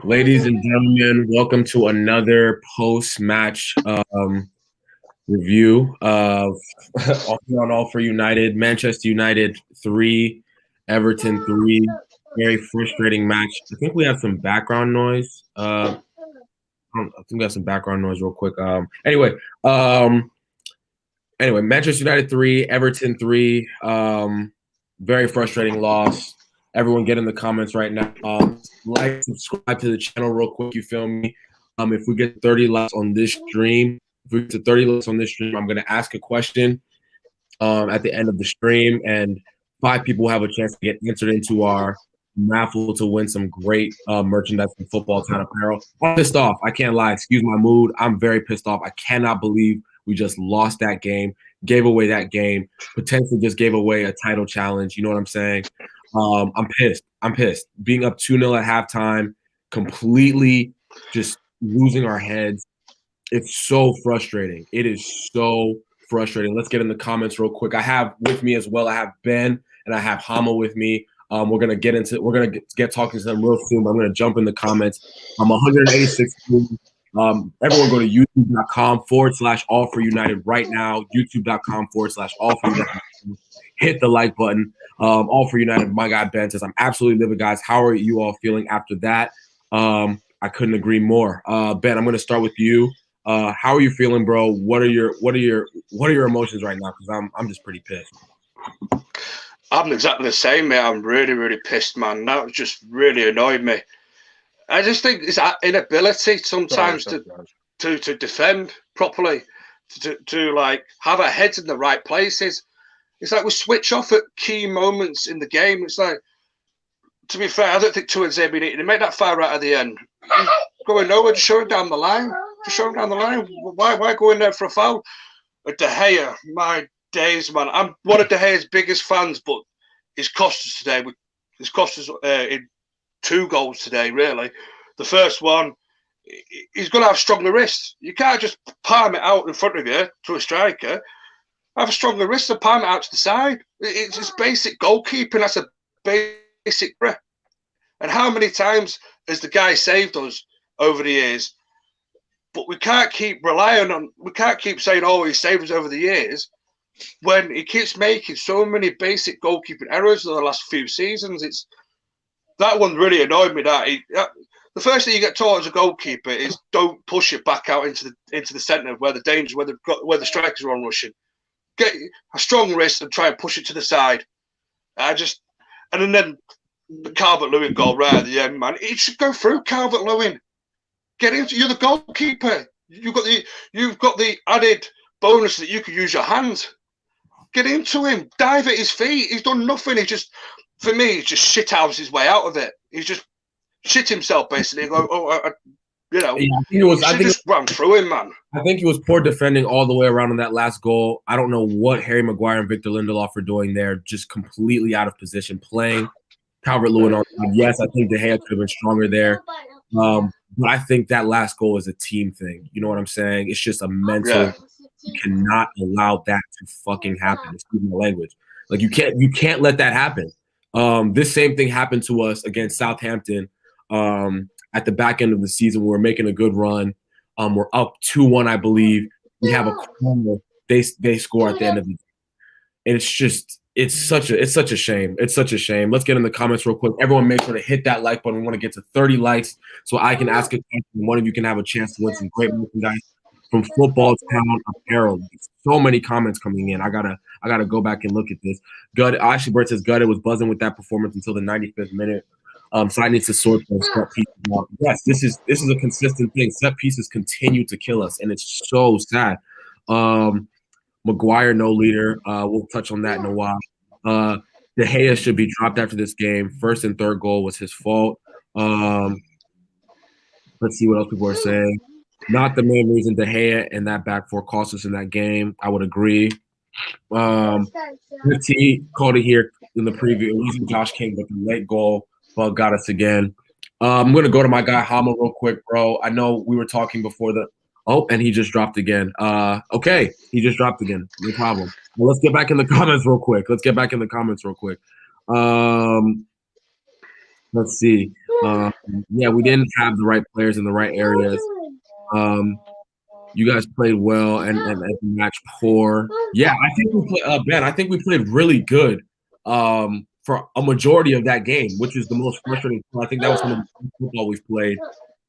Ladies and gentlemen, welcome to another post-match review of All for United, Manchester United 3, Everton 3. Very frustrating match. I think we have some background noise. I think we have some background noise real quick. Anyway, Manchester United 3, Everton 3. Very frustrating loss. Everyone get in the comments right now. Like, subscribe to the channel real quick. You feel me? If we get 30 likes on this stream, I'm going to ask a question at the end of the stream, and 5 people will have a chance to get entered into our raffle to win some great merchandise from Football Town Apparel. I'm pissed off. I can't lie. Excuse my mood. I'm very pissed off. I cannot believe we just lost that game, gave away that game, potentially just gave away a title challenge. You know what I'm saying? I'm pissed. Being up 2-0 at halftime, completely just losing our heads. It's so frustrating. It is so frustrating. Let's get in the comments real quick. I have with me as well, I have Ben and I have Hama with me. We're gonna get talking to them real soon, but I'm gonna jump in the comments. I'm 186. Everyone go to youtube.com/all4united right now. youtube.com/all4united. Hit the like button. All for United. My guy Ben says, I'm absolutely livid, guys. How are you all feeling after that? I couldn't agree more. Ben, I'm gonna start with you. How are you feeling, bro? What are your emotions right now? Because I'm just pretty pissed. I'm exactly the same, mate. I'm really, really pissed, man. That just really annoyed me. I just think it's our inability sometimes to defend properly, to like have our heads in the right places. It's like we switch off at key moments in the game. It's like, to be fair, I don't think Tuanzebe needed to make that far right at the end. He's going nowhere, just show him down the line. Why go in there for a foul? De Gea, my days, man. I'm one of De Gea's biggest fans, but he's cost us today. He's cost us in 2 goals today, really. The first one, he's going to have stronger wrists. You can't just palm it out in front of you to a striker. Have a stronger wrist and palm it out to the side. It's just basic goalkeeping. That's a basic breath. And how many times has the guy saved us over the years? But we can't keep saying, oh, he saved us over the years, when he keeps making so many basic goalkeeping errors in the last few seasons. That one really annoyed me. The first thing you get taught as a goalkeeper is don't push it back out into the centre where the danger, where the strikers are on rushing. Get a strong wrist and try and push it to the side. And then the Calvert-Lewin goal right at the end, man. It should go through Calvert-Lewin. Get into. You're the goalkeeper. You've got the added bonus that you can use your hands. Get into him. Dive at his feet. He's done nothing. For me, he's just shit out his way out of it. He's just shit himself basically. I think just run through him, man. I think he was poor defending all the way around on that last goal. I don't know what Harry Maguire and Victor Lindelof are doing there, just completely out of position, playing Calvert-Lewin on. Yes, I think De Gea could have been stronger there. But I think that last goal is a team thing. You know what I'm saying? It's just a mental. Yeah. You cannot allow that to fucking happen. Excuse my language. Like you can't let that happen. This same thing happened to us against Southampton at the back end of the season. We were making a good run. We're up 2-1, I believe. We have a corner. They score at the end of the game. And it's such a shame. It's such a shame. Let's get in the comments real quick. Everyone make sure to hit that like button. We want to get to 30 likes so I can ask a question. One of you can have a chance to win some great merchandise from Football Town Apparel. So many comments coming in. I gotta go back and look at this. Ashley Burt says Gutted was buzzing with that performance until the 95th minute. So I need to sort those set pieces out. Yes, this is a consistent thing. Set pieces continue to kill us, and it's so sad. Maguire, no leader. We'll touch on that in a while. De Gea should be dropped after this game. First and third goal was his fault. Let's see what else people are saying. Not the main reason De Gea and that back four cost us in that game. I would agree. T called it here in the preview. It wasn't Josh King, but the late goal bug got us again. I'm going to go to my guy Hama real quick, bro. I know we were talking before the – and he just dropped again. Okay, he just dropped again. No problem. Well, let's get back in the comments real quick. Let's see. Yeah, we didn't have the right players in the right areas. You guys played well and the match poor. Yeah, I think we played Ben. I think we played really good for a majority of that game, which is the most frustrating. I think that was some of the best football we've played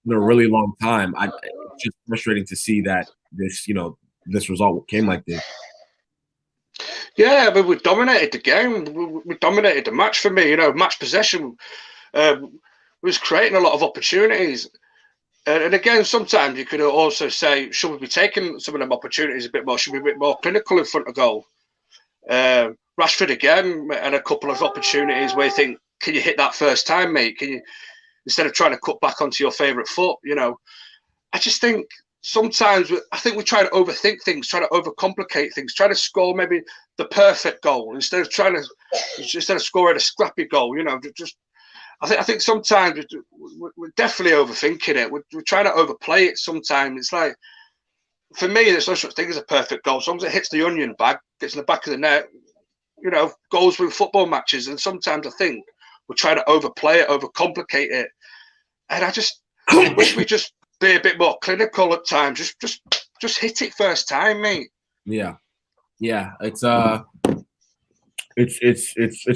in a really long time. It's just frustrating to see that this result came like this. Yeah, but we dominated the game. We dominated the match for me. Match possession was creating a lot of opportunities. And again, sometimes you could also say, should we be taking some of them opportunities a bit more? Should we be a bit more clinical in front of goal? Rashford again had a couple of opportunities where you think, can you hit that first time, mate? Can you, instead of trying to cut back onto your favourite foot? I just think sometimes we try to overthink things, try to overcomplicate things, try to score maybe the perfect goal instead of scoring a scrappy goal. I think sometimes we're definitely overthinking it. We're trying to overplay it sometimes. It's like, for me, there's no such thing as a perfect goal. As long as it hits the onion bag, gets in the back of the net, goals win football matches. And sometimes I think we're trying to overplay it, overcomplicate it. And I wish we just be a bit more clinical at times. Just hit it first time, mate. Yeah. It's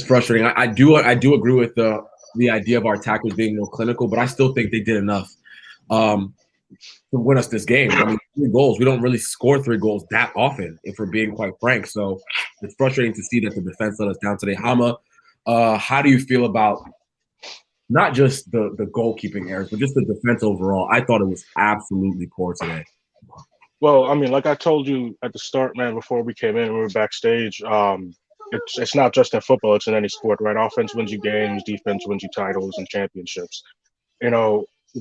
frustrating. I do agree with the idea of our attackers being more clinical, but I still think they did enough to win us this game. I mean, 3 goals. We don't really score 3 goals that often, if we're being quite frank. So it's frustrating to see that the defense let us down today. Hama, how do you feel about not just the goalkeeping errors, but just the defense overall? I thought it was absolutely poor today. Well, I mean, like I told you at the start, man, before we came in, we were backstage. It's not just in football; it's in any sport, right? Offense wins you games, defense wins you titles and championships.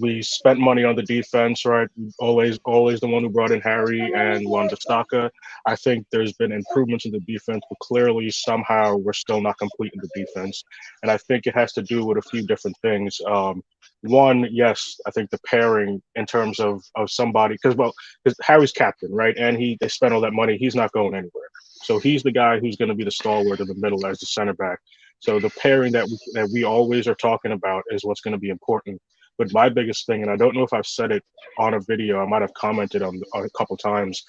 We spent money on the defense, right? Always the one who brought in Harry and Wan-Bissaka. I think there's been improvements in the defense, but clearly somehow we're still not complete in the defense. And I think it has to do with a few different things. One, yes, I think the pairing in terms of somebody, because Harry's captain, right? And they spent all that money. He's not going anywhere. So he's the guy who's going to be the stalwart in the middle as the center back. So the pairing that we always are talking about is what's going to be important. But my biggest thing, and I don't know if I've said it on a video, I might have commented on a couple times.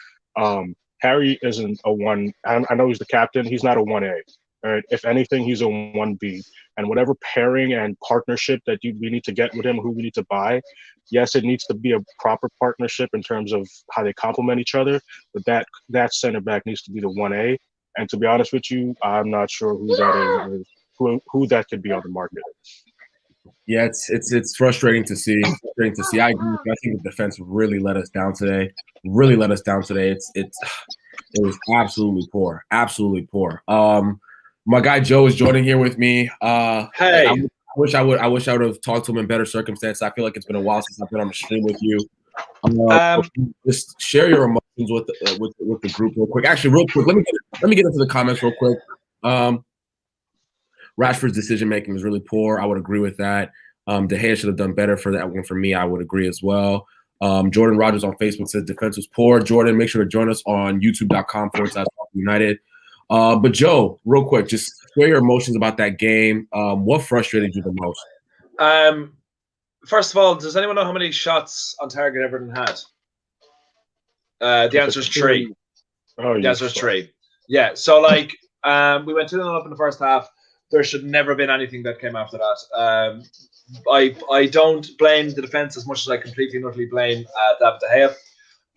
Harry isn't a 1. I know he's the captain. He's not a 1A. Right? If anything, he's a 1B. And whatever pairing and partnership that we need to get with him, who we need to buy, yes, it needs to be a proper partnership in terms of how they complement each other. But that center back needs to be the 1A. And to be honest with you, I'm not sure who that is, who that could be on the market. Yeah, it's frustrating to see. I agree. I think the defense really let us down today. It was absolutely poor. My guy Joe is joining here with me. Hey, I wish I would have talked to him in better circumstances. I feel like it's been a while since I've been on the stream with you. Just share your emotions with the group real quick. Actually, real quick, let me get into the comments real quick. Rashford's decision making was really poor. I would agree with that. De Gea should have done better for that one. For me, I would agree as well. Jordan Rogers on Facebook says defense was poor. Jordan, make sure to join us on youtube.com/United. But Joe, real quick, just share your emotions about that game. What frustrated you the most? First of all, does anyone know how many shots on target Everton had? The answer is 3. Oh, the answer is 3. Yeah. So we went 2-0 up in the first half. There should never have been anything that came after that. I don't blame the defense as much as I completely and utterly blame David De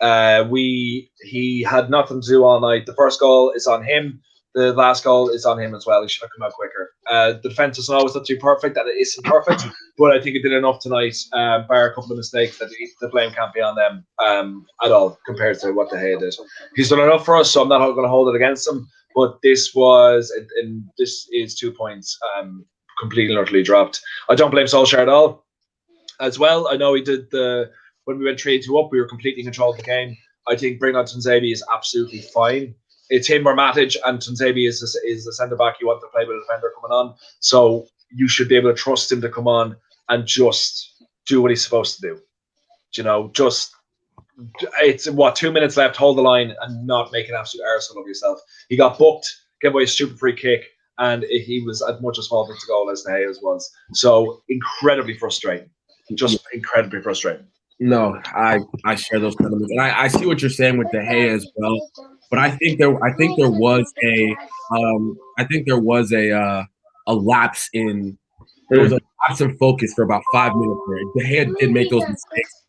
Gea. He had nothing to do all night. The first goal is on him. The last goal is on him as well. He should have come out quicker. The defense is always not too perfect, and it isn't perfect, but I think it did enough tonight, bar a couple of mistakes, that the blame can't be on them at all compared to what De Gea did. He's done enough for us, so I'm not going to hold it against him. But this is 2 points completely and utterly dropped. I don't blame Solskjaer at all. As well, I know he did when we went 3-2 up, we were completely in control of the game. I think bringing on Tuanzebe is absolutely fine. It's him or Matic, and Tuanzebe is the centre back you want to play with a defender coming on. So you should be able to trust him to come on and just do what he's supposed to do. It's 2 minutes left, hold the line and not make an absolute arsehole of yourself. He got booked, gave away a stupid free kick, and he was as much as fault to goal as De Gea's was. So incredibly frustrating, just incredibly frustrating. No, I share those sentiments, and I see what you're saying with De Gea as well. But I think there was a lapse in focus for about 5 minutes there. De Gea did make those mistakes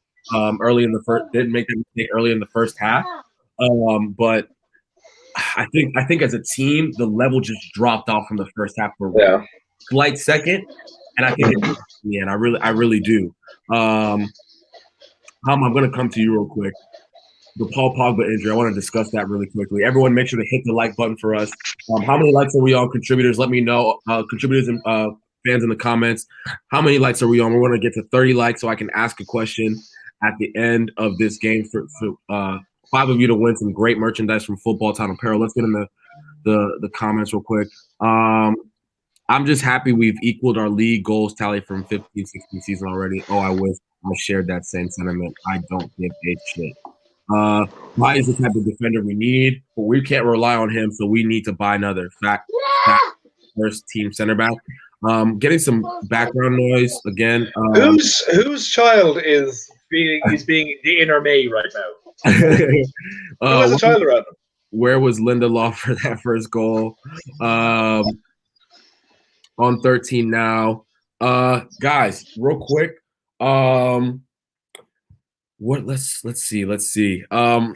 early in the first half, but I think as a team the level just dropped off from the first half for a slight second, and I think it's the end. I really do. Ham, I'm going to come to you real quick. The Paul Pogba injury, I want to discuss that really quickly. Everyone, make sure to hit the like button for us. How many likes are we on, contributors? Let me know. Contributors and fans in the comments. How many likes are we on? We're going to get to 30 likes so I can ask a question at the end of this game for 5 of you to win some great merchandise from Football Town Apparel. Let's get in the comments real quick. I'm just happy we've equaled our league goals tally from 15-16 season already. Oh, I wish I shared that same sentiment. I don't give a shit. Why is the type of defender we need? But we can't rely on him, so we need to buy another fact first team center back. Getting some background noise again. Whose child is being the inner me right now? Who has a child around him? Where was Lindelof for that first goal? On 13 now. Guys, real quick. Let's see. I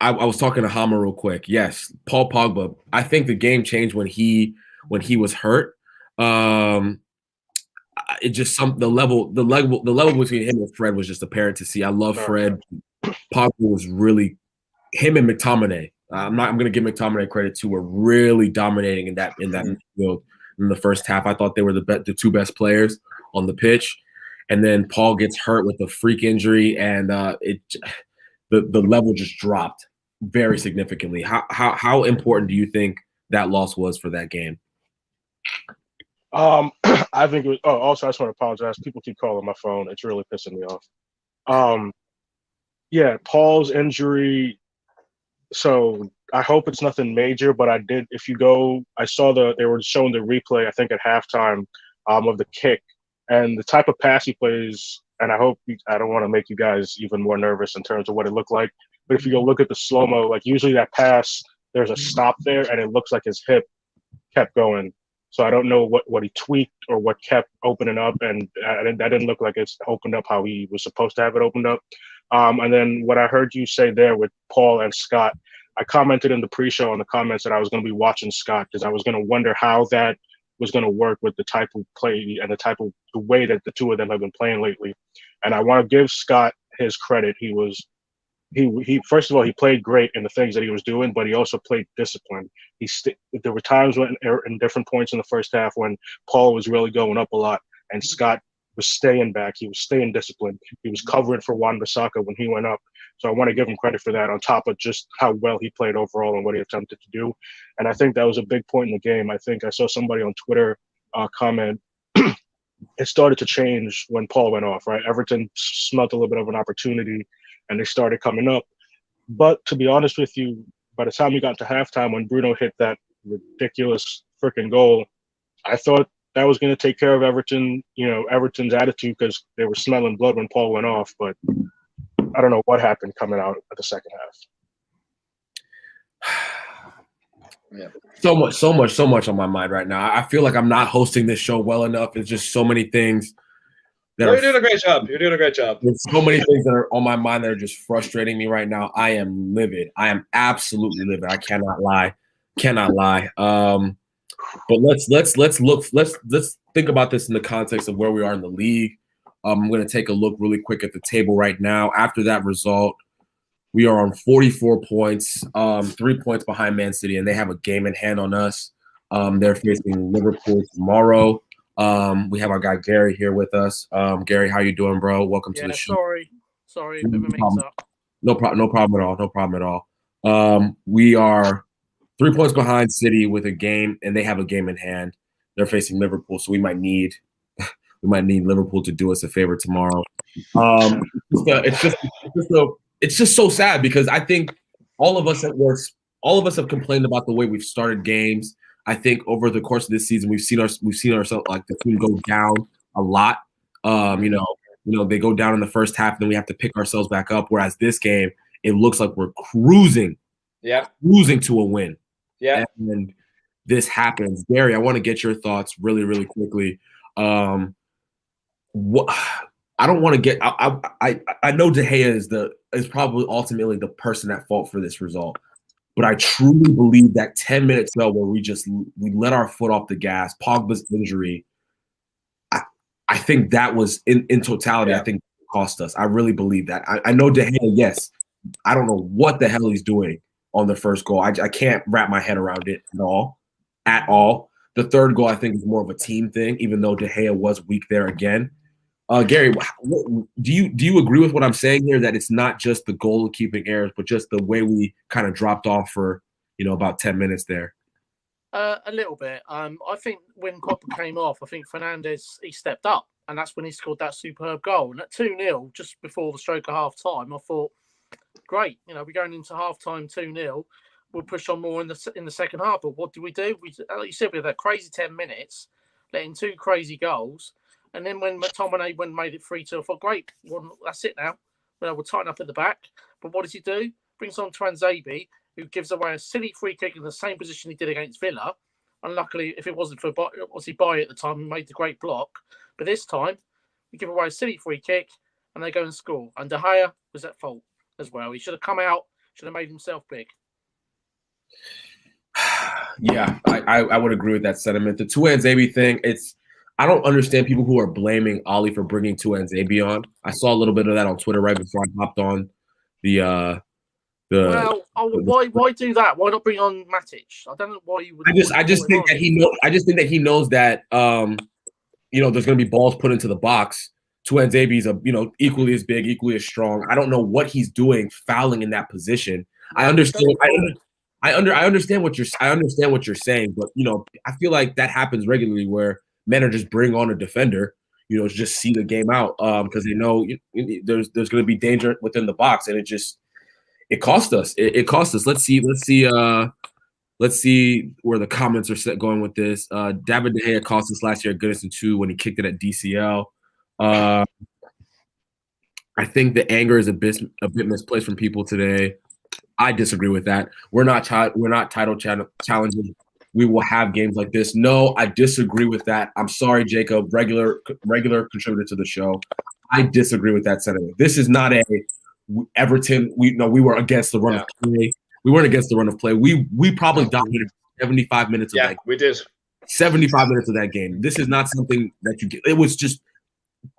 was talking to Hama real quick. Yes, Paul Pogba. I think the game changed when he was hurt. It just the level between him and Fred was just apparent to see. I love Fred. Pogba was really him and McTominay. I'm going to give McTominay credit too. Were really dominating in that midfield in the first half. I thought they were the two best players on the pitch. And then Paul gets hurt with a freak injury, and the level just dropped very significantly. How important do you think that loss was for that game? I think it was. Oh, also, I just want to apologize. People keep calling my phone. It's really pissing me off. Yeah, Paul's injury. So I hope it's nothing major, but I did. If you go, I saw they were showing the replay. I think at halftime of the kick. And the type of pass he plays, and I don't want to make you guys even more nervous in terms of what it looked like, but if you go look at the slow-mo, like usually that pass, there's a stop there, and it looks like his hip kept going. So I don't know what he tweaked or what kept opening up, and that didn't look like it's opened up how he was supposed to have it opened up. And then what I heard you say there with Paul and Scott, I commented in the pre-show in the comments that I was going to be watching Scott because I was going to wonder how that was going to work with the type of play and the way that the two of them have been playing lately. And I want to give Scott his credit. He first of all, he played great in the things that he was doing, but he also played disciplined. There were times when in different points in the first half when Paul was really going up a lot and Scott was staying back. He was staying disciplined. He was covering for Wan-Bissaka when he went up. So I want to give him credit for that on top of just how well he played overall and what he attempted to do. And I think that was a big point in the game. I think I saw somebody on Twitter comment, it started to change when Paul went off, right? Everton smelt a little bit of an opportunity and they started coming up. But to be honest with you, by the time we got to halftime, when Bruno hit that ridiculous freaking goal, I thought that was going to take care of Everton's attitude because they were smelling blood when Paul went off. But I don't know what happened coming out at the second half. Yeah. So much on my mind right now. I feel like I'm not hosting this show well enough. It's just so many things. You're doing a great job. There's so many things that are on my mind that are just frustrating me right now. I am livid. I am absolutely livid. I cannot lie. But let's think about this in the context of where we are in the league. I'm going to take a look really quick at the table right now. After that result, we are on 44 points, 3 points behind Man City, and they have a game in hand on us. They're facing Liverpool tomorrow. We have our guy Gary here with us. Gary, how you doing, bro? Welcome to the show. Sorry, bit of a mix-up. No problem at all. We are 3 points behind City with a game, and they have a game in hand. They're facing Liverpool, so we might need Liverpool to do us a favor tomorrow. It's just so sad because I think all of us have complained about the way we've started games. I think over the course of this season, we've seen ourselves like the team go down a lot. You know, they go down in the first half, and then we have to pick ourselves back up. Whereas this game, it looks like we're cruising to a win. Yeah, and this happens. Gary, I want to get your thoughts really, really quickly. What I don't want to get. I know De Gea is probably ultimately the person at fault for this result. But I truly believe that 10 minutes spell where we let our foot off the gas, Pogba's injury, I think that was in totality, I think it cost us. I really believe that. I know De Gea, yes. I don't know what the hell he's doing on the first goal. I can't wrap my head around it at all. The third goal, I think, is more of a team thing, even though De Gea was weak there again. Gary, do you agree with what I'm saying here, that it's not just the goal-keeping errors, but just the way we kind of dropped off for, about 10 minutes there? A little bit. I think when Pogba came off, I think Fernandes, he stepped up, and that's when he scored that superb goal. And at 2-0, just before the stroke of half-time, I thought, great, we're going into half-time 2-0. We'll push on more in the second half. But what do? Like you said, we had that crazy 10 minutes, letting 2 crazy goals. And then when McTominay made it 3-2, I thought, great, well, that's it now. We'll tighten up at the back. But what does he do? Brings on Tuanzebe, who gives away a silly free kick in the same position he did against Villa. And luckily, if it wasn't for Baye at the time, he made the great block. But this time, we give away a silly free kick, and they go and score. And De Gea was at fault as well. He should have come out, should have made himself big. Yeah, I would agree with that sentiment. The Tuanzebe thing, I don't understand people who are blaming Ollie for bringing Tuanzebe on. I saw a little bit of that on Twitter right before I hopped on why do that? Why not bring on Matic? I don't know why you would. I just think that he knows that there's going to be balls put into the box. Tuanzebe's equally as big, equally as strong. I don't know what he's doing fouling in that position. I understand. I understand what you're saying, but I feel like that happens regularly where managers bring on a defender, just see the game out because they know there's going to be danger within the box, and it cost us. It cost us. Let's see where the comments are going with this. David De Gea cost us last year at Goodison 2 when he kicked it at DCL. I think the anger is a bit misplaced from people today. I disagree with that. We're not title challengers. We will have games like this. No, I disagree with that. I'm sorry, Jacob, regular contributor to the show. I disagree with that sentiment. This is not a Everton. We were against the run of play. We weren't against the run of play. We probably dominated 75 minutes of that game. We did. 75 minutes of that game. This is not something that you get. It was just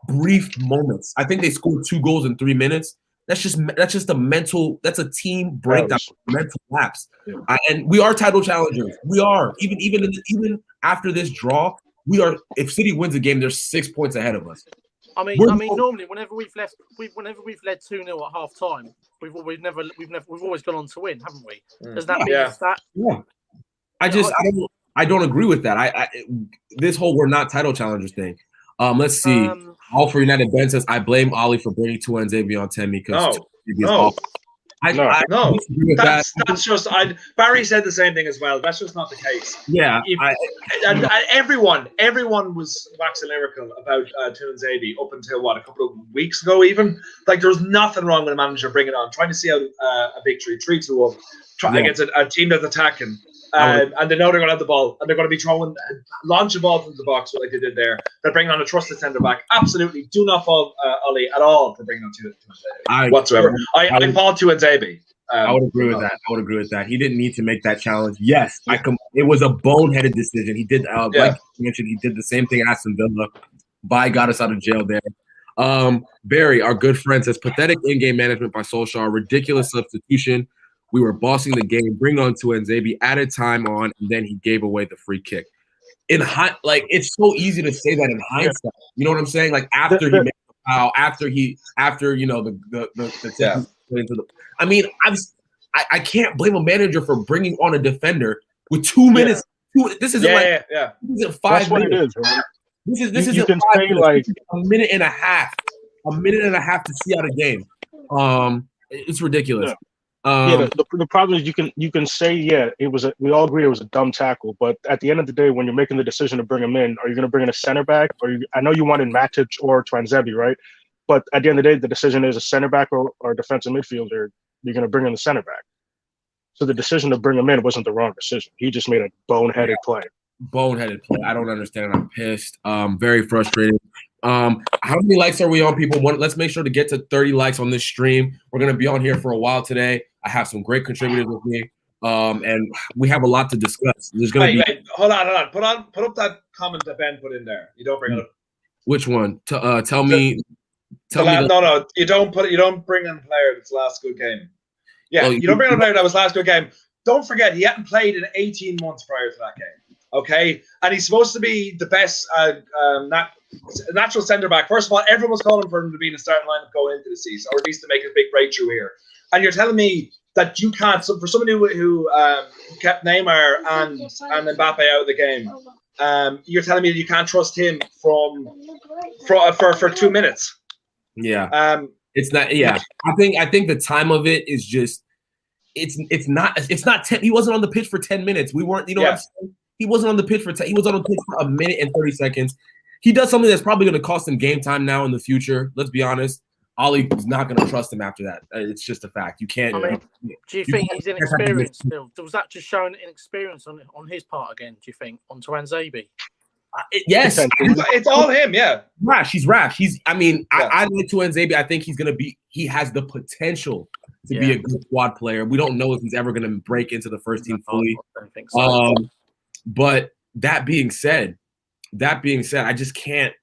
brief moments. I think they scored 2 goals in 3 minutes. That's just a mental. That's a team breakdown, mental lapse. Yeah. And we are title challengers. We are even after this draw. We are. If City wins a game, they're 6 points ahead of us. I mean, normally whenever we've led 2-0 at half time, we've always gone on to win, haven't we? Does that mean it's that? Yeah. I don't agree with that. This whole we're not title challengers thing. Let's see. All for United Ben says I blame Ollie for bringing Tuanzebe on Temi because no. That's just Barry said the same thing as well. That's just not the case. Yeah, and everyone was waxing lyrical about Tuanzebe up until a couple of weeks ago. Even like there was nothing wrong with a manager bringing it on, trying to see out a victory 3-2 up against a team that's attacking. And they know they're going to have the ball, and they're going to be launching balls into the box like they did there. They're bringing on a trusted centre back. Absolutely, do not fault Ollie at all for bringing on Tuanzebe whatsoever. I fault Tuanzebe. I would agree with that. He didn't need to make that challenge. Yes, it was a boneheaded decision. He did, like you mentioned, he did the same thing at Aston Villa. Baye got us out of jail there. Barry, our good friend, says pathetic in-game management by Solskjaer, ridiculous substitution. We were bossing the game, bring on Tuanzebe, added time on, and then he gave away the free kick. It's so easy to say that in hindsight. You know what I'm saying? Like after he made the foul, after the I mean, I can't blame a manager for bringing on a defender with 2 minutes. This isn't this isn't 5 minutes. That's what it is, right? This isn't 5 minutes. This is a minute and a half. A minute and a half to see out a game. It's ridiculous. The problem is you can say we all agree it was a dumb tackle, but at the end of the day, when you're making the decision to bring him in, are you going to bring in a center back, I know you wanted Matic or Twanzebe, right? But at the end of the day, the decision is a center back or a defensive midfielder. You're going to bring in the center back. So the decision to bring him in wasn't the wrong decision. He just made a boneheaded play. Boneheaded play. I don't understand. I'm pissed. Very frustrated. How many likes are we on, people? Let's make sure to get to 30 likes on this stream. We're going to be on here for a while today. I have some great contributors with me, and we have a lot to discuss. There's going to be. Wait, hold on. Put up that comment that Ben put in there. You don't bring it up. Which one? Tell me. No. You don't bring in a player that's last good game. Yeah, you don't bring in a player that was last good game. Don't forget, he hadn't played in 18 months prior to that game. Okay, and he's supposed to be the best natural centre back. First of all, everyone was calling for him to be in the starting lineup going into the season, or at least to make a big breakthrough here. And you're telling me that you can't. So for somebody who kept Neymar and Mbappe out of the game, you're telling me that you can't trust him for 2 minutes. Yeah. It's not. Yeah. I think the time of it is just. It's not. He wasn't on the pitch for 10 minutes. We weren't. You know what I'm saying? He wasn't on the pitch for 10. He was on the pitch for a minute and 30 seconds. He does something that's probably going to cost him game time now in the future. Let's be honest. Ollie is not going to trust him after that. It's just a fact. You can't. Do you think he's inexperienced still? Was that just showing inexperience on his part again, do you think, on Twanzebe? Yes. It's all him, yeah. He's rash. I like Twanzebe. I think he has the potential to be a good squad player. We don't know if he's ever going to break into the first team fully. I don't think so. But that being said, I just can't.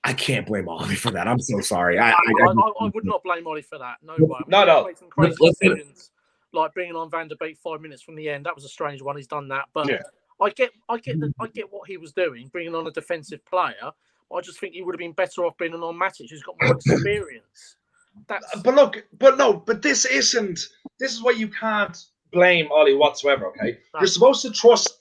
I can't blame Ollie for that. I'm so sorry. I would not blame Ollie for that. No way. No. Some crazy decisions, like bringing on Van der Beek 5 minutes from the end. That was a strange one. He's done that, but I get what he was doing, bringing on a defensive player. I just think he would have been better off bringing on Matic, who's got more experience. But this is why you can't blame Ollie whatsoever. Okay, you're supposed to trust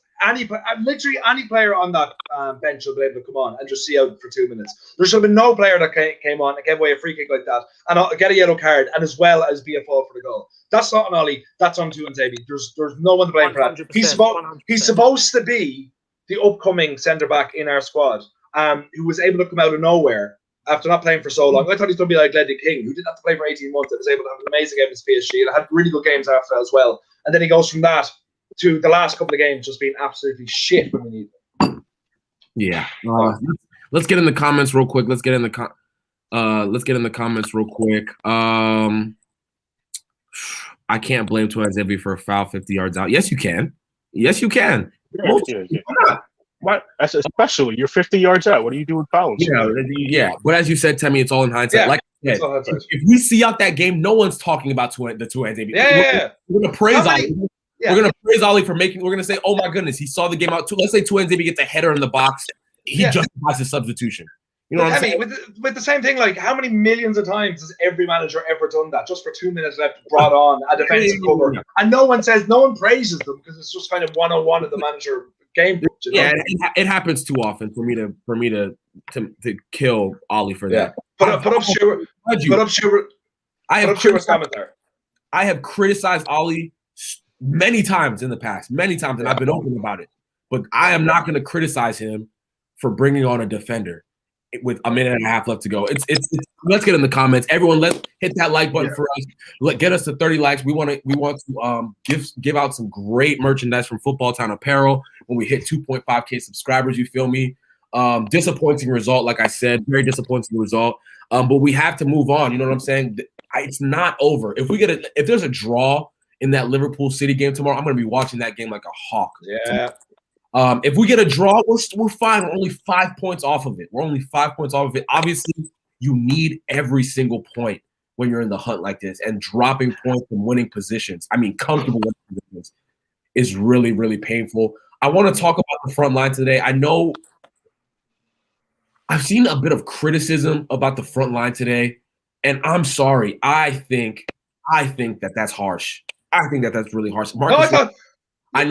literally any player on that bench will be able to come on and just see out for 2 minutes. There should have been no player that came on and gave away a free kick like that and get a yellow card and as well as be a fault for the goal. That's not on Ollie. That's on Twanzebe. There's no one to blame for that. He's supposed to be the upcoming centre back in our squad, who was able to come out of nowhere after not playing for so long. I thought he was going to be like Ledley King, who didn't have to play for 18 months and was able to have an amazing game against PSG and had really good games after that as well. And then he goes from that to the last couple of games just being absolutely shit when we need them. Yeah. Let's get in the comments real quick. Let's get in the comments real quick. I can't blame Twanzebe for a foul 50 yards out. Yes, you can. Yes, you can. What? That's especially you're 50 yards out. What do you do with fouls? Yeah. But as you said, Temi, it's all in hindsight. Like I said, if we see out that game, no one's talking about the Twanzebe. We're gonna praise Ollie. We're gonna praise Ollie for making. We're gonna say, "Oh my goodness, he saw the game out too." Let's say Twanzebe gets a header in the box. He justifies his substitution. You know what I'm saying? With the same thing, like how many millions of times has every manager ever done that? Just for 2 minutes left, brought on a defensive cover, and no one praises them because it's just kind of 101 of the manager game. You know? Yeah, it happens too often for me to kill Ollie for that. Put up Schubert. I have criticized Ollie many times in the past, and I've been open about it. But I am not going to criticize him for bringing on a defender with a minute and a half left to go. It's let's get in the comments. Everyone, let's hit that like button for us. Get us to 30 likes. We want to give out some great merchandise from Football Town Apparel when we hit 2.5K subscribers. You feel me? Disappointing result, like I said, very disappointing result. But we have to move on. You know what I'm saying? It's not over. If there's a draw in that Liverpool City game tomorrow, I'm going to be watching that game like a hawk. Yeah. If we get a draw, we're fine. We're only 5 points off of it. Obviously, you need every single point when you're in the hunt like this, and dropping points from winning positions. I mean, comfortable winning positions is really, really painful. I want to talk about the front line today. I know I've seen a bit of criticism about the front line today, and I'm sorry. I think that's harsh. I think that's really harsh. I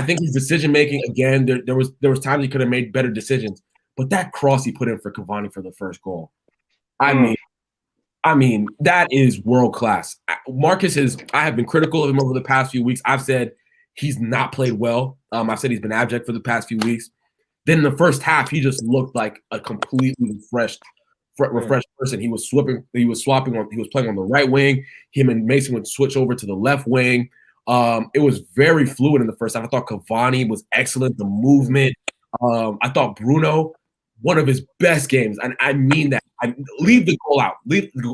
think his decision making again. There was times he could have made better decisions, but that cross he put in for Cavani for the first goal. I mean, I mean, that is world class. Marcus I have been critical of him over the past few weeks. I've said he's not played well. I've said he's been abject for the past few weeks. Then in the first half, he just looked like a completely refreshed person. He was swapping he was playing on the right wing. Him and Mason would switch over to the left wing. It was very fluid in the first half. I thought Cavani was excellent. The movement. I thought Bruno, one of his best games, and I mean that. Leave the goal out.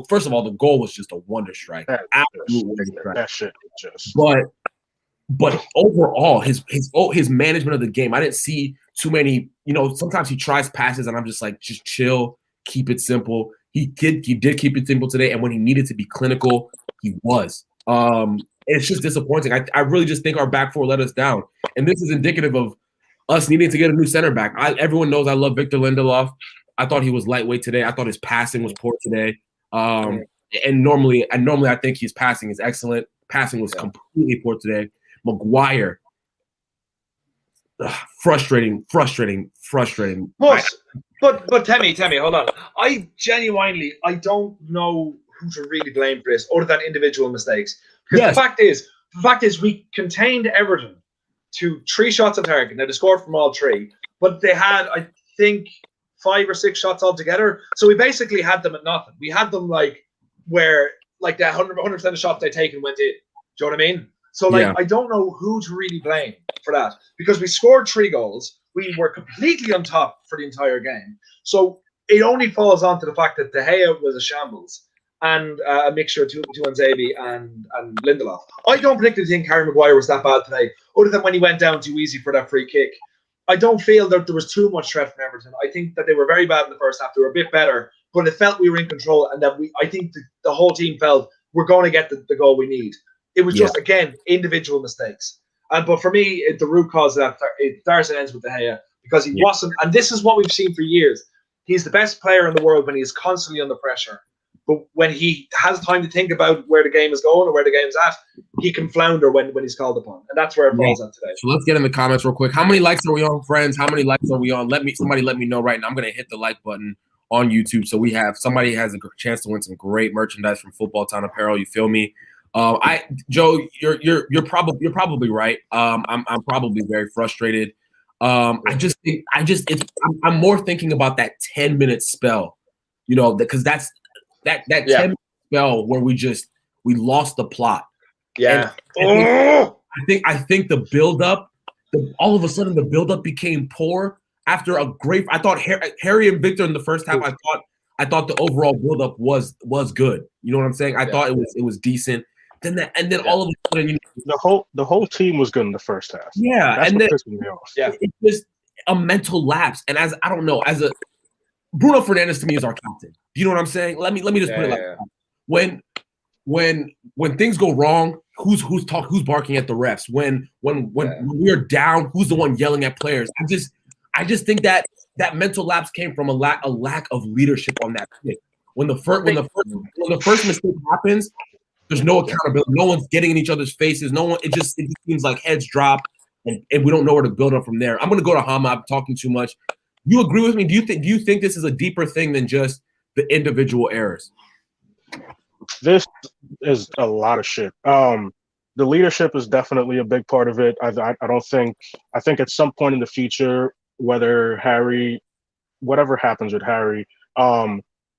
First of all, the goal was just a wonder strike. Absolute wonder strike. That shit just. But overall, his management of the game, I didn't see too many. Sometimes he tries passes, and I'm just like, just chill, keep it simple. He did keep it simple today, and when he needed to be clinical, he was. It's just disappointing. I really just think our back four let us down, and this is indicative of us needing to get a new center back. Everyone knows I love Victor Lindelof. I thought he was lightweight today. I thought his passing was poor today. And normally I think his passing is excellent. Passing was completely poor today. Maguire, frustrating. But Temi, hold on. I don't know who to really blame for this, other than individual mistakes. Because the fact is, we contained Everton to 3 shots on target. Now they scored from all 3, but they had, I think, 5 or 6 shots altogether. So we basically had them at nothing. We had them where the 100% of shots they taken went in. Do you know what I mean? So I don't know who to really blame for that, because we scored 3 goals. We were completely on top for the entire game. So it only falls onto the fact that De Gea was a shambles and a mixture of Tuanzebe and Lindelof. I don't particularly think Harry Maguire was that bad today, other than when he went down too easy for that free kick. I don't feel that there was too much threat from Everton. I think that they were very bad in the first half. They were a bit better, but it felt we were in control, and that I think the whole team felt we're going to get the goal we need. It was just, again, individual mistakes. But for me, the root cause of that, it starts and ends with De Gea, because he wasn't, and this is what we've seen for years. He's the best player in the world when he is constantly under pressure. But when he has time to think about where the game is going or where the game's at, he can flounder when he's called upon. And that's where it falls at today. So let's get in the comments real quick. How many likes are we on, friends? How many likes are we on? Somebody let me know right now. I'm going to hit the like button on YouTube. So somebody has a chance to win some great merchandise from Football Town Apparel. You feel me? Joe, you're probably right. I'm probably very frustrated. I'm more thinking about that 10-minute spell, because that's that 10-minute spell where we lost the plot. Yeah. I think the buildup, all of a sudden the buildup became poor after a great. I thought Harry and Victor in the first half. I thought the overall buildup was good. You know what I'm saying? I thought it was decent. Then all of a sudden, the whole team was good in the first half. Yeah, that's and what then pissed me off. Yeah, it's just a mental lapse. And Bruno Fernandes to me is our captain. Do you know what I'm saying? Let me just put it like that. When things go wrong, who's barking at the refs? When we're down, who's the one yelling at players? I just think that mental lapse came from a lack of leadership on that pitch. When the first mistake happens, there's no accountability. No one's getting in each other's faces. No one. It just seems like heads drop, and we don't know where to build up from there. I'm going to go to Hama. I'm talking too much. You agree with me? Do you think this is a deeper thing than just the individual errors? This is a lot of shit. The leadership is definitely a big part of it. I think at some point in the future, whatever happens with Harry, the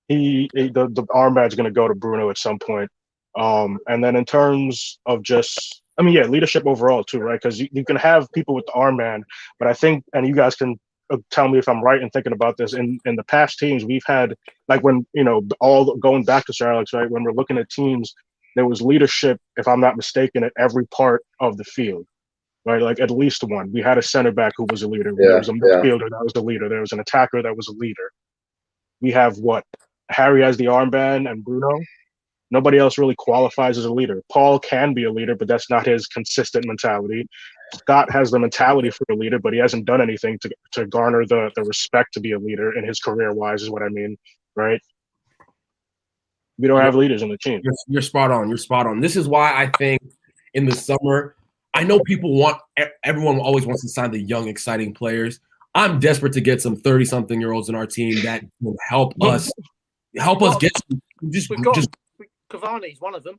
armband's going to go to Bruno at some point. And then in terms of leadership overall too, right? Because you can have people with the armband, but I think, and you guys can tell me if I'm right in thinking about this, in the past teams we've had, like when, all going back to Sir Alex, right? When we're looking at teams, there was leadership, if I'm not mistaken, at every part of the field, right? Like at least one. We had a center back who was a leader. There was a midfielder that was the leader. There was an attacker that was a leader. We have Harry has the armband and Bruno. Nobody else really qualifies as a leader. Paul can be a leader, but that's not his consistent mentality. Scott has the mentality for a leader, but he hasn't done anything to garner the respect to be a leader in his career-wise, is what I mean, right? We don't have leaders on the team. You're spot on. You're spot on. This is why I think in the summer, I know everyone always wants to sign the young, exciting players. I'm desperate to get some 30-something-year-olds in our team that will help us get Cavani's one of them.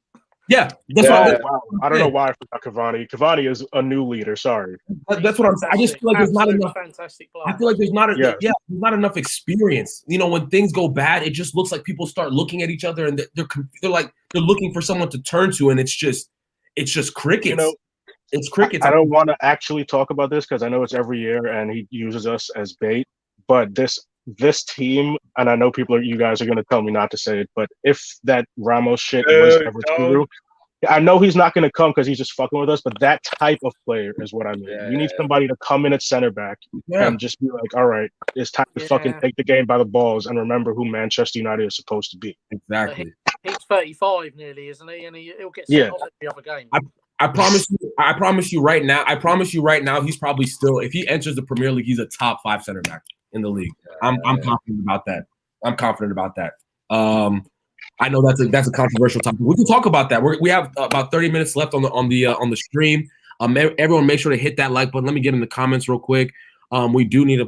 Yeah, that's what wow. I don't know why I forgot Cavani. Cavani is a new leader. Sorry. That's what I'm saying. I just feel like there's not enough. Fantastic player. I feel like there's not enough experience. You know, when things go bad, it just looks like people start looking at each other and they're looking for someone to turn to, and it's just crickets. You know, it's crickets. I don't want to actually talk about this because I know it's every year and he uses us as bait. But this team, and I know you guys are going to tell me not to say it, but if that Ramos shit was ever true, I know he's not going to come because he's just fucking with us, but that type of player is what I mean. Yeah. You need somebody to come in at center back and just be like, all right, it's time to fucking take the game by the balls and remember who Manchester United is supposed to be. Exactly. He's 35 nearly, isn't he? And he'll get sent off every other game. I promise you right now, he's probably still, if he enters the Premier League, he's a top 5 center back in the league. I'm confident about that. I know that's a controversial topic. We can talk about that. We have about 30 minutes left on the stream. Everyone, make sure to hit that like button. Let me get in the comments real quick. We do need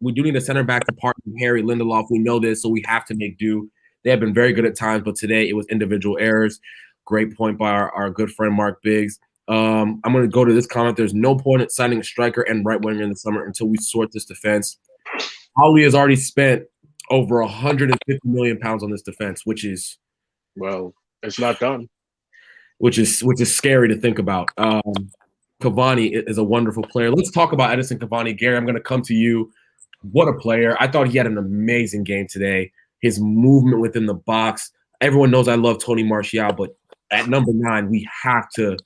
we do need a center back to partner with Harry Lindelof. We know this, so we have to make do. They have been very good at times, but today it was individual errors. Great point by our good friend Mark Biggs. I'm going to go to this comment. There's no point in signing a striker and right winger in the summer until we sort this defense. Holly has already spent over 150 million pounds on this defense, which is, well, it's not done. Which is scary to think about. Cavani is a wonderful player. Let's talk about Edinson Cavani. Gary, I'm going to come to you. What a player! I thought he had an amazing game today. His movement within the box. Everyone knows I love Tony Martial, but at number 9, we have to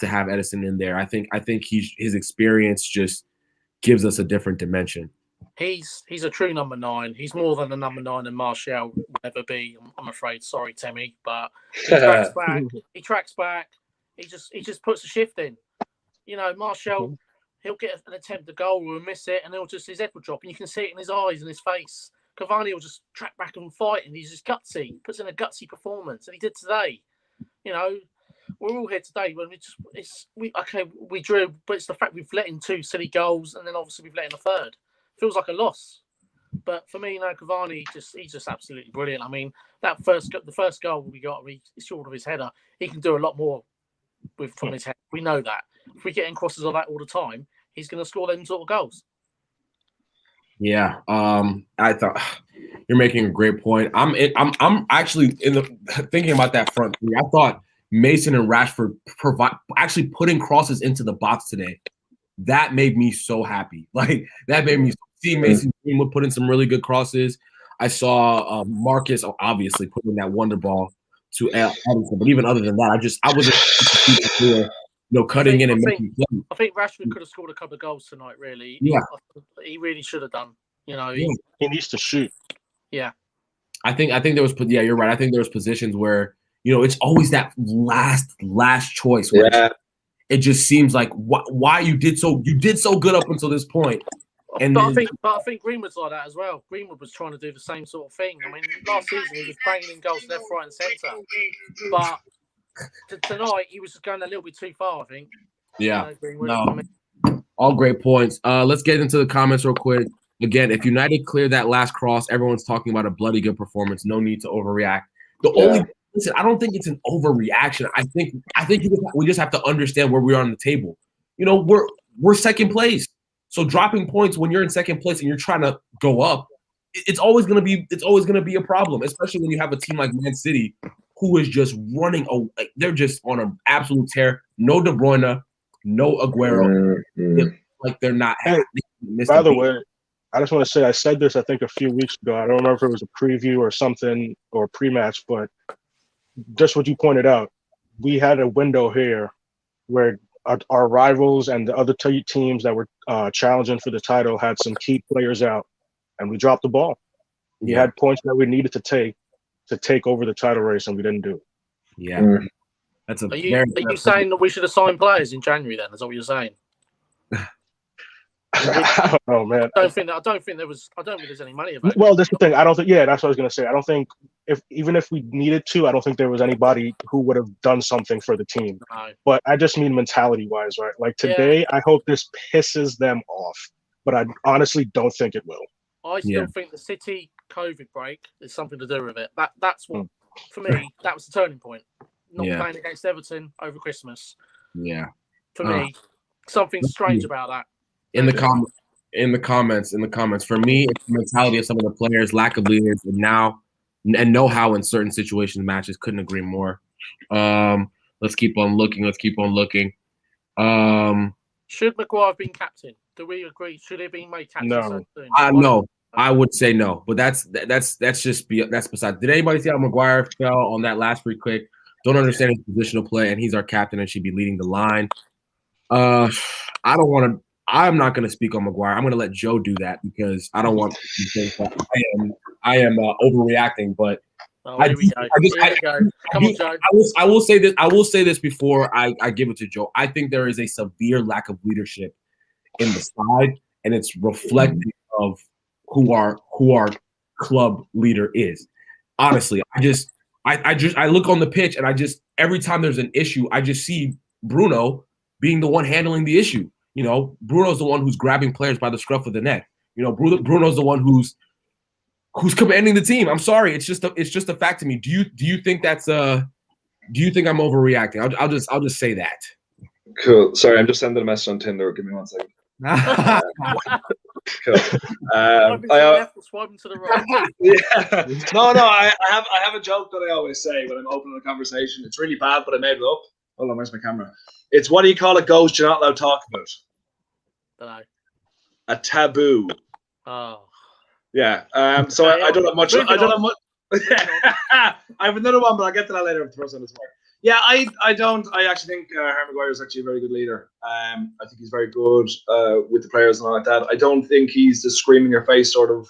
have Edison in there. I think his experience just gives us a different dimension. He's a true number 9. He's more than a number 9 than Martial will ever be. I'm afraid. Sorry, Temi, but he tracks back. He just puts a shift in. You know, Martial, he'll get an attempt at goal or miss it, and his head will drop, and you can see it in his eyes and his face. Cavani will just track back and fight, and he's just gutsy. He puts in a gutsy performance, and he did today. You know, we're all here today when we drew, but it's the fact we've let in 2 silly goals, and then obviously we've let in a third. Feels like a loss, but for me, no, Cavani he's just absolutely brilliant. I mean, the first goal we got, he's short of his header. He can do a lot more from his head. We know that. If we get in crosses like that all the time, he's going to score them sort of goals. Yeah, I thought you're making a great point. I'm actually thinking about that front 3. I thought Mason and Rashford actually putting crosses into the box today. That made me so happy. Like that made me see Mason Greenwood put in some really good crosses. I saw Marcus obviously putting that wonder ball to Edison, but even other than that, I wasn't cutting in and making plays. I think Rashford could have scored a couple of goals tonight. Really, he really should have done. You know, he needs to shoot. Yeah, I think there was. Yeah, you're right. I think there was positions where it's always that last choice. Where it just seems like why you did so good up until this point. And I think Greenwood's like that as well. Greenwood was trying to do the same sort of thing. I mean, last season he was banging in goals left, right, and centre, but tonight he was just going a little bit too far. I think. Yeah. All great points. Let's get into the comments real quick. Again, if United cleared that last cross, everyone's talking about a bloody good performance. No need to overreact. Listen, I don't think it's an overreaction. I think we just have to understand where we are on the table. We're second place. So dropping points when you're in second place and you're trying to go up, it's always gonna be a problem, especially when you have a team like Man City who is just running. They're just on an absolute tear. No De Bruyne, no Aguero. Like they're not. Hey, by the way, I just want to say I said this I think a few weeks ago. I don't remember if it was a preview or something or pre-match, but just what you pointed out, we had a window here where our rivals and the other teams that were challenging for the title had some key players out, and we dropped the ball. We had points that we needed to take over the title race, and we didn't do it. Yeah, that's a. Are you saying that we should have signed players in January? Then is that what you're saying? I don't know, man. I don't think there's any money available. Well, that's the thing. I don't think. Yeah, that's what I was gonna say. I don't think even if we needed to, I don't think there was anybody who would have done something for the team. No. But I just mean mentality-wise, right? Like today, I hope this pisses them off, but I honestly don't think it will. I still think the City COVID break is something to do with it. That's what, for me, that was the turning point. Not playing against Everton over Christmas. Yeah. For me, something strange about that. In the comments. For me, it's the mentality of some of the players, lack of leaders, and know-how in certain situations, matches. Couldn't agree more. Let's keep on looking. Should Maguire have been captain? Do we agree? Should he have been made captain? No. No. I would say no, but that's beside. Did anybody see how Maguire fell on that last free kick? Don't understand his positional play, and he's our captain and should be leading the line. I don't want to. I'm not going to speak on Maguire. I'm going to let Joe do that because I don't want to think that I am overreacting. But I will say this. I will say this before I give it to Joe. I think there is a severe lack of leadership in the side, and it's reflective of who our club leader is. Honestly, I look on the pitch and every time there's an issue, I just see Bruno being the one handling the issue. You know, Bruno's the one who's grabbing players by the scruff of the neck. You know, Bruno's the one who's commanding the team. I'm sorry, it's just a fact to me. Do you think that's do you think I'm overreacting? I'll just say that. Cool. Sorry, I'm just sending a message on Tinder. Give me 1 second. Cool. Swiping to the right. Yeah. No. I have a joke that I always say when I'm opening a conversation. It's really bad, but I made it up. Hold on, where's my camera? It's what do you call a ghost you're not allowed to talk about? Don't know. A taboo. Oh. Yeah. So I don't have much. I don't have much. I have another one, but I'll get to that later if the person is more. Yeah, I actually think Harry Maguire is actually a very good leader. I think he's very good with the players and all like that. I don't think he's the screaming your face sort of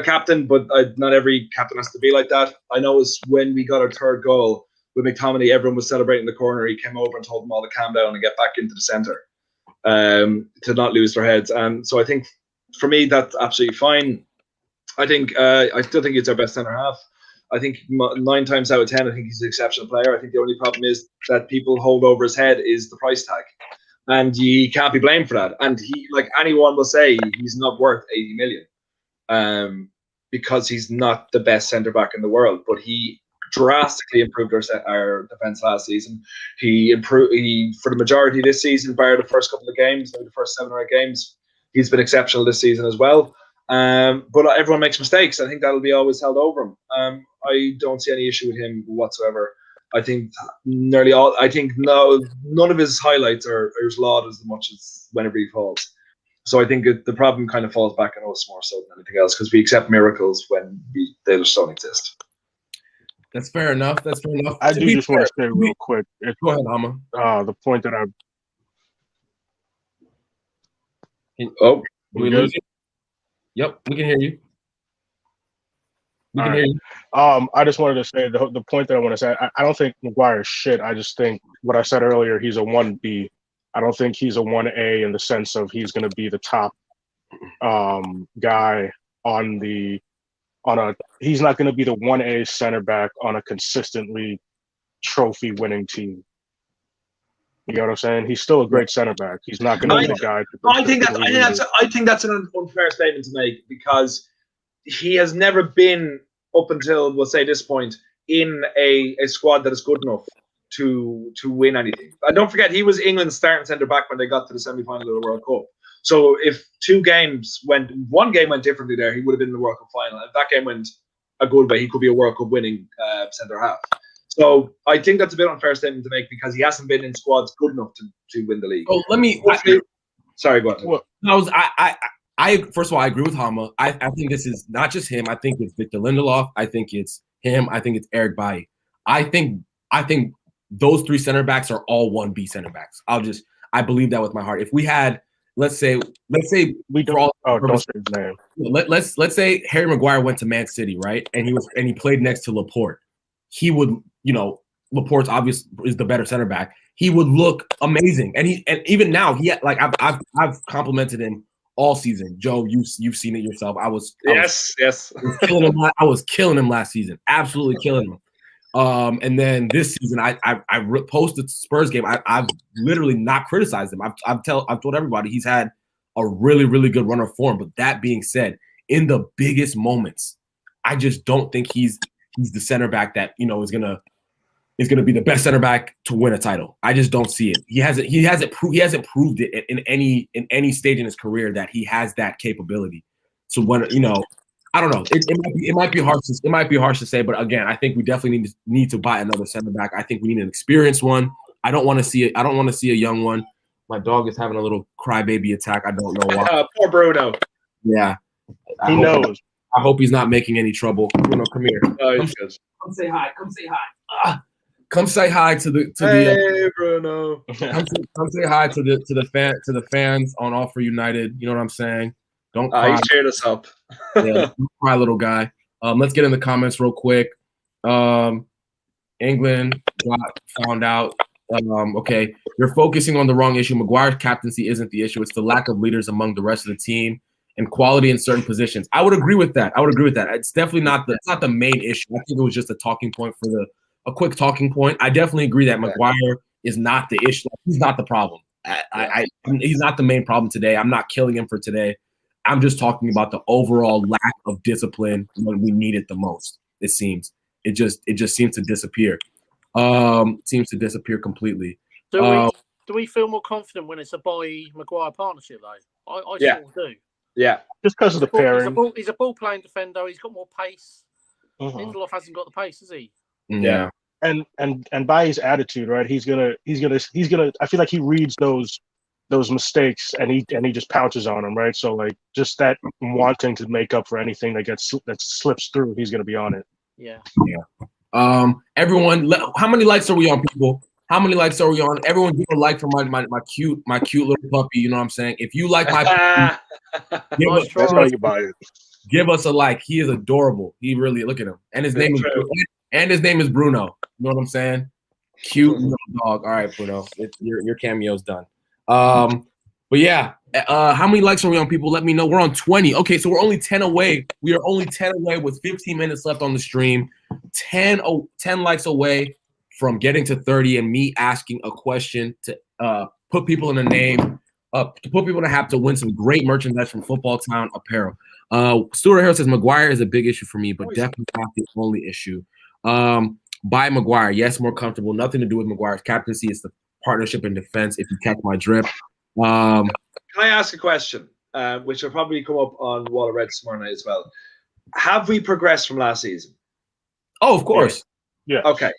captain, but not every captain has to be like that. I know it's when we got our third goal with McTominay, everyone was celebrating in the corner. He came over and told them all to calm down and get back into the centre to not lose their heads. And so I think for me that's absolutely fine. I think I still think he's our best centre half. I think 9 times out of 10, I think he's an exceptional player. I think the only problem is that people hold over his head is the price tag. And he can't be blamed for that. And he, like anyone will say, he's not worth 80 million because he's not the best centre-back in the world. But he drastically improved our defence last season. He improved for the majority of this season, bar the first couple of games, maybe the first 7 or 8 games. He's been exceptional this season as well. But everyone makes mistakes. I think that'll be always held over him. I don't see any issue with him whatsoever. I think none of his highlights are as lauded as much as whenever he falls. So I think the problem kind of falls back on us more so than anything else because we accept miracles when they just don't exist. That's fair enough. I do just want to say real quick. Go ahead, Amma. The point that did we lose you? Yep, we can hear you. Hear you. I just wanted to say the point that I want to say. I don't think Maguire is shit. I just think what I said earlier. He's a 1B. I don't think he's a 1A in the sense of he's going to be the top guy He's not going to be the 1A center back on a consistently trophy winning team. You know what I'm saying? He's still a great center back. He's not going to be the guy. I think that's an unfair statement to make because he has never been up until we'll say this point in a squad that is good enough to win anything. And don't forget, he was England's starting centre back when they got to the semi-final of the World Cup. So if one game went differently there, he would have been in the World Cup final. If that game went a good way, he could be a World Cup winning centre half. So I think that's a bit unfair statement to make because he hasn't been in squads good enough to win the league. Oh, let me. Sorry, go ahead. I first of all, I agree with Hama. I think this is not just him. I think it's Victor Lindelof. I think it's him. I think it's Eric Bailly. I think those 3 center backs are all 1B center backs. I believe that with my heart. If we had, let's say we don't. Don't say his name. Let's say Harry Maguire went to Man City, right? And he played next to Laporte. He would, Laporte's obvious is the better center back. He would look amazing, and even now I've complimented him all season. Joe, you've seen it yourself. I was killing him last season, absolutely killing him. And then this season, I posted Spurs game. I've literally not criticized him. I've told everybody he's had a really, really good run of form. But that being said, in the biggest moments, I just don't think he's the center back that is gonna be the best center back to win a title. I just don't see it. He hasn't proved it in any stage in his career that he has that capability. So when I don't know. It might be harsh to say, but again, I think we definitely need to buy another center back. I think we need an experienced one. I don't want to see a young one. My dog is having a little crybaby attack. I don't know why. Poor Bruno. Yeah. He knows. I hope he's not making any trouble. Bruno, come here. Come say hi. Come say hi. Come say hi to the hey Bruno. Come say hi to the fans on All for United. You know what I'm saying? Don't cry. He cheered us up. Yeah, don't cry, little guy. Let's get in the comments real quick. England got found out. Okay, you're focusing on the wrong issue. Maguire's captaincy isn't the issue. It's the lack of leaders among the rest of the team and quality in certain positions. I would agree with that. It's definitely not the main issue. I think it was just a talking point for a quick talking point. I definitely agree that Maguire is not the issue. He's not the problem. He's not the main problem today. I'm not killing him for today. I'm just talking about the overall lack of discipline when we need it the most. It seems it just seems to disappear. Seems to disappear completely. Do we feel more confident when it's a Maguire partnership though? I sort of do. Yeah, just because of the pairing. He's a ball playing defender. He's got more pace. Lindelof hasn't got the pace, has he? Yeah. And by his attitude, right? He's gonna. I feel like he reads those mistakes and he just pounces on them, right? So like just that wanting to make up for anything that slips through, he's gonna be on it. Yeah. Everyone, how many likes are we on, people? How many likes are we on? Everyone give a like for my cute little puppy. You know what I'm saying? If you like my puppy, that's how you buy it. Give us a like. He is adorable. He really, look at him. And his name is Bruno. You know what I'm saying? Cute little dog. All right, Bruno. Your cameo's done. But yeah, how many likes are we on, people? Let me know. We're on 20. Okay, so we're only 10 away. We are only 10 away with 15 minutes left on the stream. 10 likes away from getting to 30 and me asking a question to put people in a name, to put people in a hat to win some great merchandise from Football Town Apparel. Stuart Harrell says Maguire is a big issue for me, but definitely not the only issue. By Maguire, yes, more comfortable. Nothing to do with Maguire's captaincy. It's the partnership in defense, if you catch my drift. Can I ask a question, which will probably come up on what I read this morning as well? Have we progressed from last season? Oh, of course. Yeah. Okay.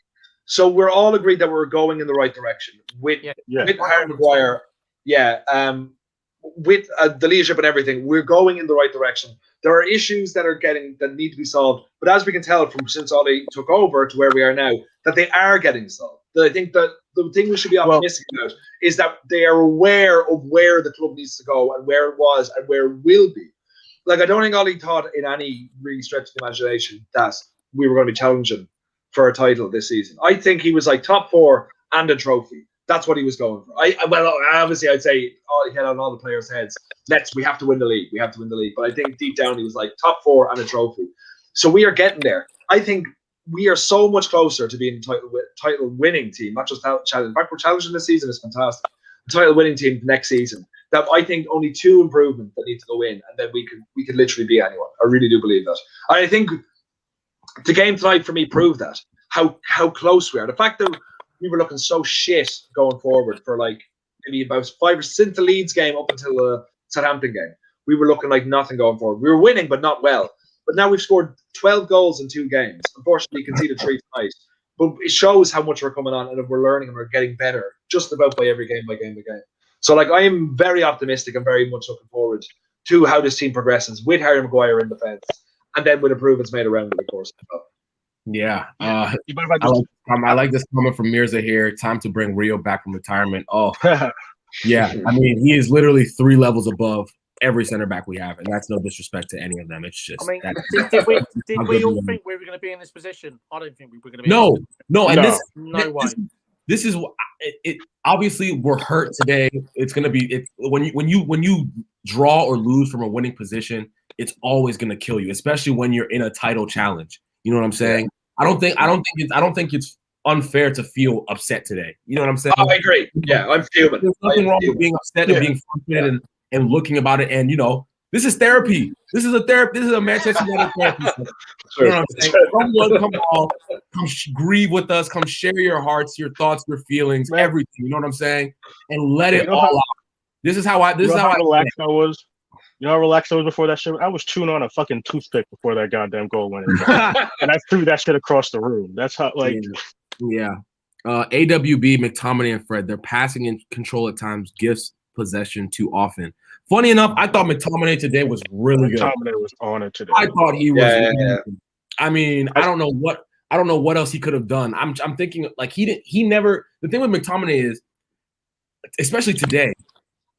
So we're all agreed that we're going in the right direction with Harry Maguire. Yeah. With the leadership and everything, we're going in the right direction. There are issues that need to be solved, but as we can tell from since Ollie took over to where we are now, that they are getting solved. I think that the thing we should be optimistic about is that they are aware of where the club needs to go and where it was and where it will be. Like, I don't think Ollie thought in any really stretch of the imagination that we were going to be challenging for a title this season. I think he was like top 4 and a trophy. That's what he was going for. Obviously, I'd say he had on all the players' heads. We have to win the league. We have to win the league. But I think deep down he was like top 4 and a trophy. So we are getting there. I think we are so much closer to being a title winning team, not just challenge. In fact, we're challenging this season. It's fantastic. A title winning team next season. That I think only 2 improvements that need to go in, and then we could literally beat anyone. I really do believe that. I think the game tonight for me proved that how close we are. The fact that we were looking so shit going forward for like maybe about 5 since the Leeds game up until the Southampton game. We were looking like nothing going forward. We were winning, but not well. But now we've scored 12 goals in 2 games. Unfortunately, conceded 3 tonight. But it shows how much we're coming on and we're learning and we're getting better just about by every game by game by game. So like I am very optimistic and very much looking forward to how this team progresses with Harry Maguire in defence and then with improvements made around it, of course. Yeah. I like this comment from Mirza here. Time to bring Rio back from retirement. Oh, yeah. I mean, he is literally 3 levels above every center back we have, and that's no disrespect to any of them. It's just. I mean, did we all think we were going to be in this position? I don't think we were going to be. No, no way. This is it. Obviously, we're hurt today. It's going to be when you draw or lose from a winning position, it's always going to kill you, especially when you're in a title challenge. You know what I'm saying? I don't think it's unfair to feel upset today. You know what I'm saying? Oh, I agree. Yeah, I'm fuming. There's nothing wrong with being upset and being frustrated and looking about it. And This is therapy. This is a therapy. This is a Manchester United therapy. You know what I'm saying? Someone come on, come grieve with us. Come share your hearts, your thoughts, your feelings, everything. You know what I'm saying? And let it all out. This is how I. This is how relaxed I was. You know how relaxed I was before that shit? I was chewing on a fucking toothpick before that goddamn goal went in. And I threw that shit across the room. That's how, like... Yeah. AWB, McTominay, and Fred, their passing and control at times gives possession too often. Funny enough, I thought McTominay today was really good. McTominay was on it today. I thought he was. Yeah. I mean, I don't know what else he could have done. I'm thinking like he never. The thing with McTominay is, especially today,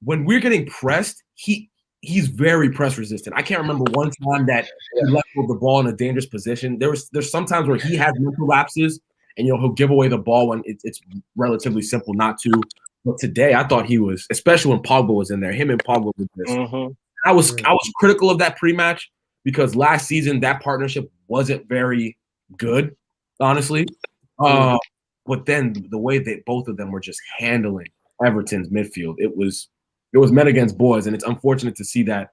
when we're getting pressed, he's very press resistant. I can't remember one time that he left the ball in a dangerous position. There's sometimes where he has mental lapses, and he'll give away the ball when it's relatively simple not to. But today, I thought he was, especially when Pogba was in there. Him and Pogba was this. Mm-hmm. I was critical of that pre-match because last season that partnership wasn't very good, honestly. But then the way that both of them were just handling Everton's midfield, it was men against boys, and it's unfortunate to see that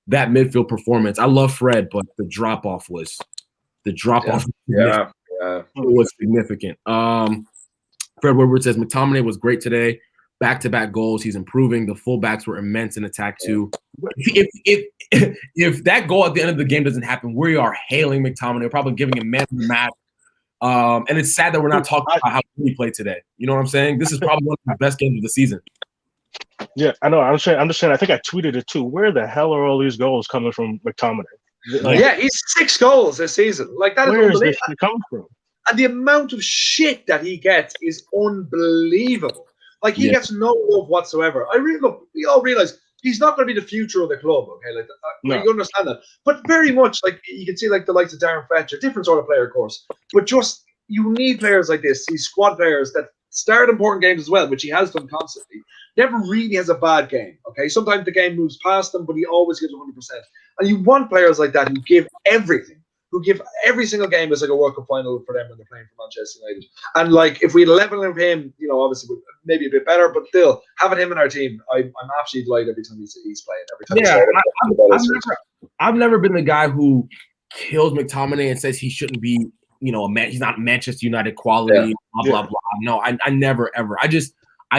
midfield performance. I love Fred, but the drop off was significant. Fred Woodward says McTominay was great today. Back-to-back goals. He's improving. The fullbacks were immense in attack too. If that goal at the end of the game doesn't happen, we are hailing McTominay. We're probably giving him man of the match. And it's sad that we're not talking about how he played today. You know what I'm saying? This is probably one of the best games of the season. Yeah, I know. I'm just saying. I think I tweeted it too. Where the hell are all these goals coming from McTominay? Like, yeah, he's 6 goals this season. Like that is unbelievable. Where is this coming from? And the amount of shit that he gets is unbelievable. Like he gets no love whatsoever. We all realize he's not going to be the future of the club. Okay, like you understand that. But very much like you can see, like the likes of Darren Fletcher, different sort of player, of course. But just you need players like this, these squad players that start important games as well, which he has done constantly. Never really has a bad game. Okay, sometimes the game moves past them, but he always gives 100%. And you want players like that who give everything. Who give every single game as like a World Cup final for them when they're playing for Manchester United. And like if we level with him, you know, obviously maybe a bit better, but still having him in our team, I'm absolutely delighted every time he's playing. I've never been the guy who kills McTominay and says he shouldn't be, you know, he's not Manchester United quality, blah blah. No, I never ever. I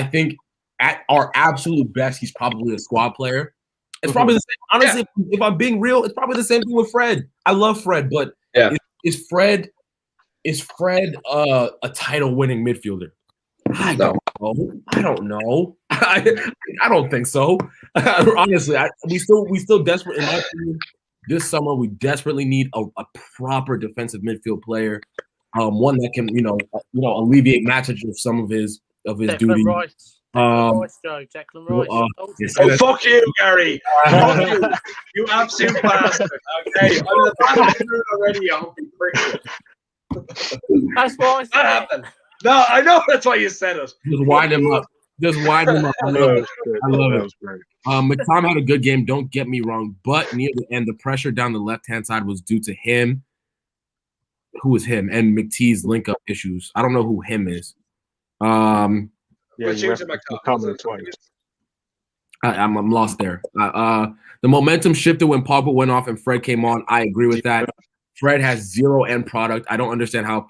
think at our absolute best, he's probably a squad player. It's probably the same. Honestly, if I'm being real, it's probably the same thing with Fred. I love Fred, but is Fred a title-winning midfielder? I don't know. I don't think so. Honestly, we still desperate. In my opinion, this summer we desperately need a proper defensive midfield player, one that can alleviate matches of some of his duties. Declan Rice. Fuck you, Gary. Fuck you. You absolute bastard. Okay, I'm the bastard already. I hope you prick. That's why I said that happened. No, I know that's why you said it. Just wind him up. I love it. McTominay had a good game. Don't get me wrong, but near the end, the pressure down the left-hand side was due to him. Who was him? And McTee's link-up issues. I don't know who him is. I'm lost there. The momentum shifted when Pogba went off and Fred came on. I agree with that. Fred has zero end product. I don't understand how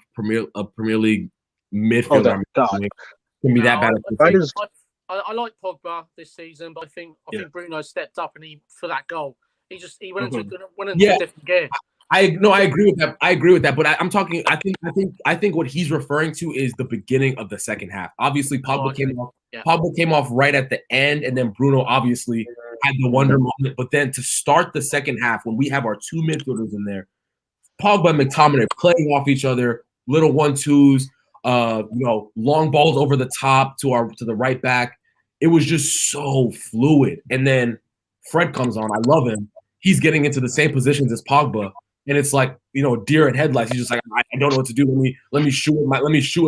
a Premier League midfielder can be that bad. I like Pogba this season, but I think Bruno stepped up and for that goal, he went into a different gear. I agree with that. But I'm talking. I think what he's referring to is the beginning of the second half. Obviously, Pogba came off right at the end, and then Bruno obviously had the wonder moment. But then to start the second half, when we have our two midfielders in there, Pogba and McTominay playing off each other, little 1-2s, long balls over the top to the right back. It was just so fluid. And then Fred comes on. I love him. He's getting into the same positions as Pogba. And it's like, deer in headlights. He's just like, I don't know what to do. Let me shoot with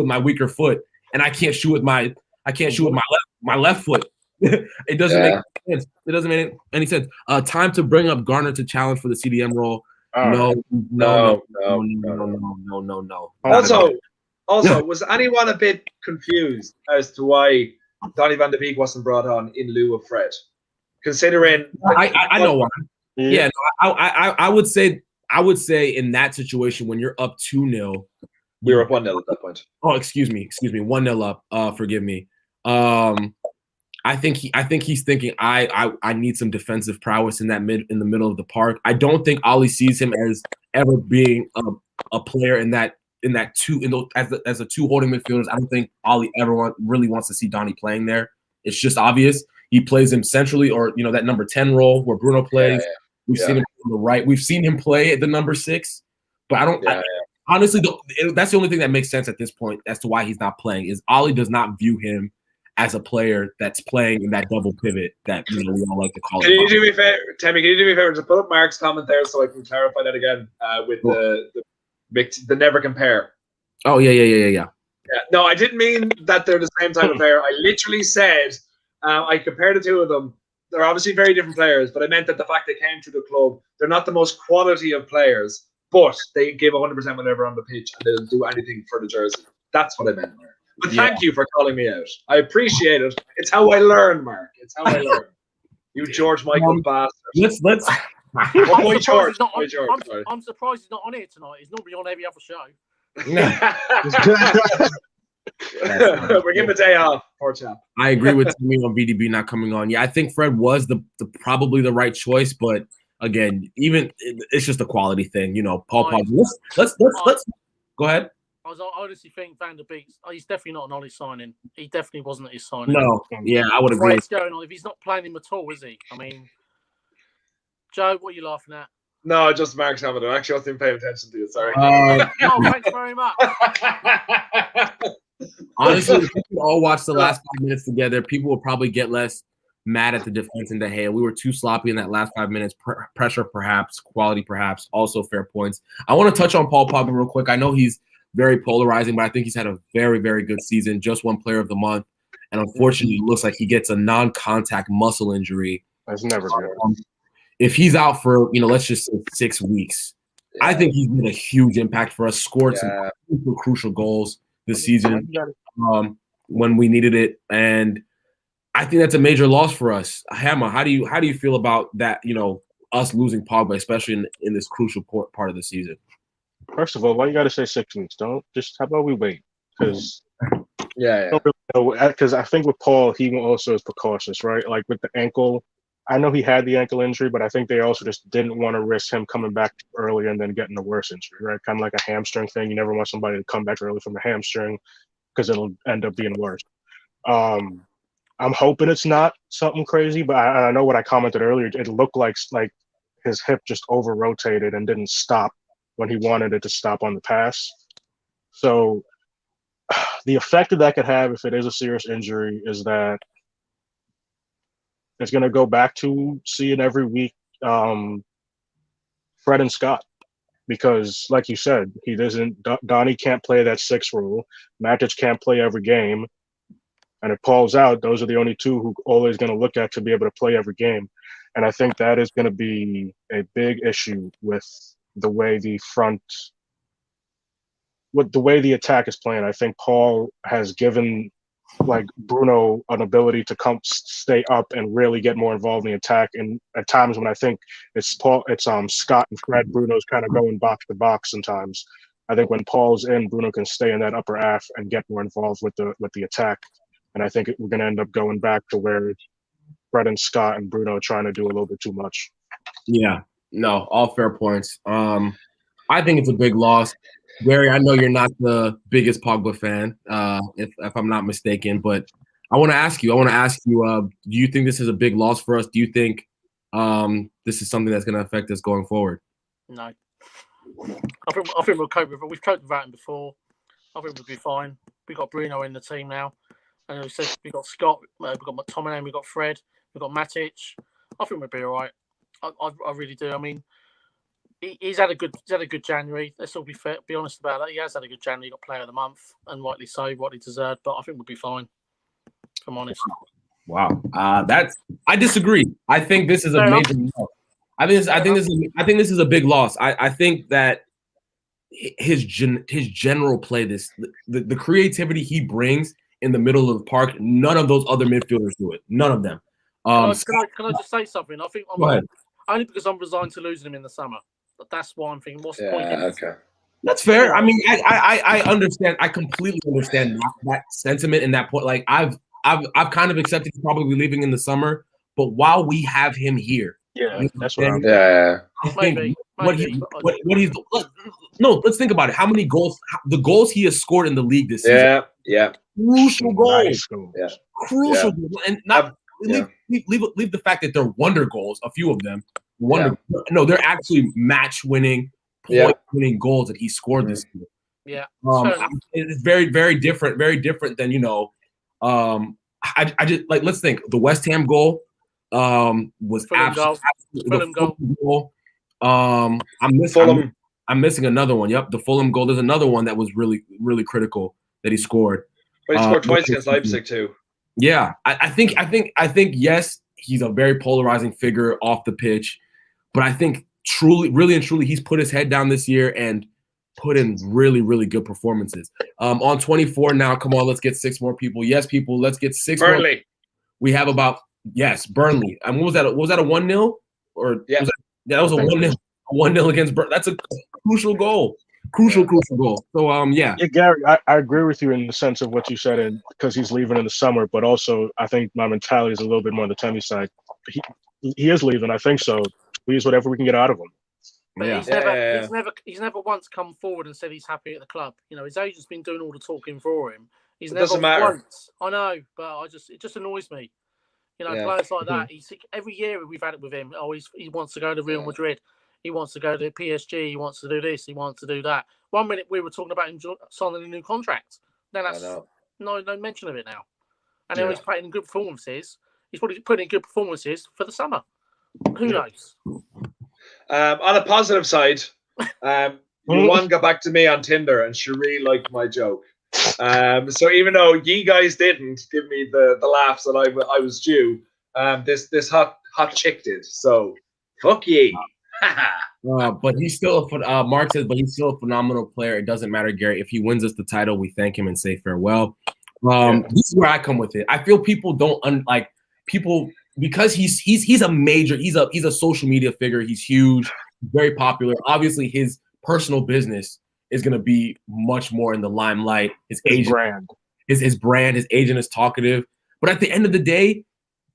my weaker foot, and I can't shoot with my left foot. It doesn't make sense. It doesn't make any sense. Time to bring up Garner to challenge for the CDM role. No. Also, was anyone a bit confused as to why Donny van de Beek wasn't brought on in lieu of Fred? Considering I know why. Yeah, no, I would say in that situation when you're up 2-0. We were up 1-0 at that point. Oh, excuse me, 1-0 up. Forgive me. I think he's thinking I need some defensive prowess in the middle of the park. I don't think Ollie sees him as ever being a player as a two holding midfielders. I don't think Ollie ever really wants to see Donnie playing there. It's just obvious. He plays him centrally, or that number 10 role where Bruno plays. Yeah. We've seen him on the right. We've seen him play at the number 6, but I don't. Honestly, that's the only thing that makes sense at this point as to why he's not playing. Is Ollie does not view him as a player that's playing in that double pivot that we all like to call it. Can you do me a favor, Temi? Can you do me a favor to put up Mark's comment there so I can clarify that again with the never compare? Oh yeah. No, I didn't mean that they're the same type of player. I literally said I compared the two of them. They're obviously very different players, but I meant that the fact they came to the club, they're not the most quality of players, but they give 100% whenever on the pitch and they'll do anything for the jersey. That's what I meant, Mark. But thank you for calling me out. I appreciate it. It's how I learn, Mark. It's how I learn. You George Michael bastard. Let's. I'm surprised he's not on here tonight. He's normally on every other show. We're giving a day off, poor chap. I agree with Temi on VDB not coming on. Yeah, I think Fred was the probably the right choice, but again, even it's just a quality thing, Paul Pogba. Let's go ahead. I honestly think Van der Beek. He's definitely not an Ollie signing. He definitely wasn't at his signing. No, yeah, I would agree. What's going on? If he's not playing him at all, is he? I mean, Joe, what are you laughing at? No, just Mark's having it. Actually, I wasn't paying attention to you. Sorry. Thanks very much. Honestly, if we could all watch the last 5 minutes together, people will probably get less mad at the defense and hey, we were too sloppy in that last 5 minutes. Pressure, perhaps. Quality, perhaps. Also, fair points. I want to touch on Paul Pogba real quick. I know he's very polarizing, but I think he's had a very, very good season. Just won Player of the Month, and unfortunately, it looks like he gets a non-contact muscle injury. That's never good. If he's out for let's just say 6 weeks, I think he's made a huge impact for us. Scored some crucial goals this season when we needed it, and I think that's a major loss for us. Hammer, how do you feel about that? Us losing Pogba, especially in this crucial part of the season. First of all, why you got to say 6 weeks? Don't just how about we wait? Because because I think with Paul, he also is precautious, right? Like with the ankle, I know he had the ankle injury, but I think they also just didn't want to risk him coming back early and then getting a worse injury, right? Kind of like a hamstring thing. You never want somebody to come back early from a hamstring because it'll end up being worse. I'm hoping it's not something crazy, but I know what I commented earlier. It looked like his hip just over-rotated and didn't stop when he wanted it to stop on the pass. So the effect that could have if it is a serious injury is that it's going to go back to seeing every week Fred and Scott. Because like you said, Donnie can't play that 6 role. Matic can't play every game. And if Paul's out, those are the only two who always going to look at to be able to play every game. And I think that is going to be a big issue with the way the attack is playing. I think Paul has given Bruno an ability to stay up and really get more involved in the attack. And at times when I think it's Scott and Fred, Bruno's kind of going box to box sometimes. I think when Paul's in, Bruno can stay in that upper half and get more involved with the attack. And I think we're going to end up going back to where Fred and Scott and Bruno are trying to do a little bit too much. Yeah, no, all fair points. I think it's a big loss. Gary, I know you're not the biggest Pogba fan, if I'm not mistaken, but I want to ask you, do you think this is a big loss for us? Do you think this is something that's going to affect us going forward? No. I think we'll cope with it. We've coped with that before. I think we'll be fine. We've got Bruno in the team now. And we said we've got Scott, we've got McTominay, we've got Fred, we've got Matic. I think we'll be all right. I really do. I mean, he's had a good January. Let's all be honest about that. He has had a good January. He got Player of the Month, and rightly so, what he deserved. But I think we'll be fine. If I'm honest. Wow. I disagree. I think this is a major loss. I think this is a big loss. I think that his general play, the creativity he brings in the middle of the park, none of those other midfielders do it. None of them. Can I just say something? I Only because I'm resigned to losing him in the summer. But that's why I'm thinking, what's the point? Okay. That's fair. I mean, I understand. I completely understand that sentiment and that point. Like I've kind of accepted he's probably leaving in the summer, but while we have him here, that's what I'm. Yeah. I think what he's no. Let's think about it. How many goals? The goals he has scored in the league this season. Yeah. Crucial goals. Nice goals. Yeah. Crucial goals, and not leave the fact that they're wonder goals. A few of them No, they're actually match-winning, point-winning goals that he scored this year. Yeah. It's very, very different. Very different than I just like. Let's think. The West Ham goal was absolutely goal. I'm missing another one. Yep, the Fulham goal. There's another one that was really, really critical that he scored. But he scored twice against Leipzig too. Yeah, I think yes, he's a very polarizing figure off the pitch, but I think really and truly, he's put his head down this year and put in really, really good performances. On 24 now, come on, let's get 6 more people. Yes, people, let's get 6 Burnley. more. We have about Burnley. And what was that? Was that a 1-0? Or that was a 1-0. A 1-0 against Burnley. That's a crucial goal. Crucial goal. So yeah, Gary, I agree with you in the sense of what you said, and because he's leaving in the summer, but also I think my mentality is a little bit more on the Temi side. He is leaving, I think so. We use whatever we can get out of him. But he's never once come forward and said he's happy at the club. His agent's been doing all the talking for him. It doesn't matter. Once. I know, but it just annoys me. Players like that. Every year we've had it with him. Oh, he wants to go to Real Madrid. He wants to go to PSG. He wants to do this. He wants to do that. 1 minute we were talking about him signing a new contract. Then that's no mention of it now. And now he's putting in good performances. He's probably putting in good performances for the summer. Who knows? On a positive side, one got back to me on Tinder and she really liked my joke. So even though you guys didn't give me the laughs that I was due, this hot chick did. So fuck ye. But he's still Mark says, but he's still a phenomenal player. It doesn't matter, Gary. If he wins us the title, we thank him and say farewell. This is where I come with it. I feel people don't like people because he's a major. He's a social media figure. He's huge, very popular. Obviously, his personal business is going to be much more in the limelight. His brand, his agent is talkative. But at the end of the day,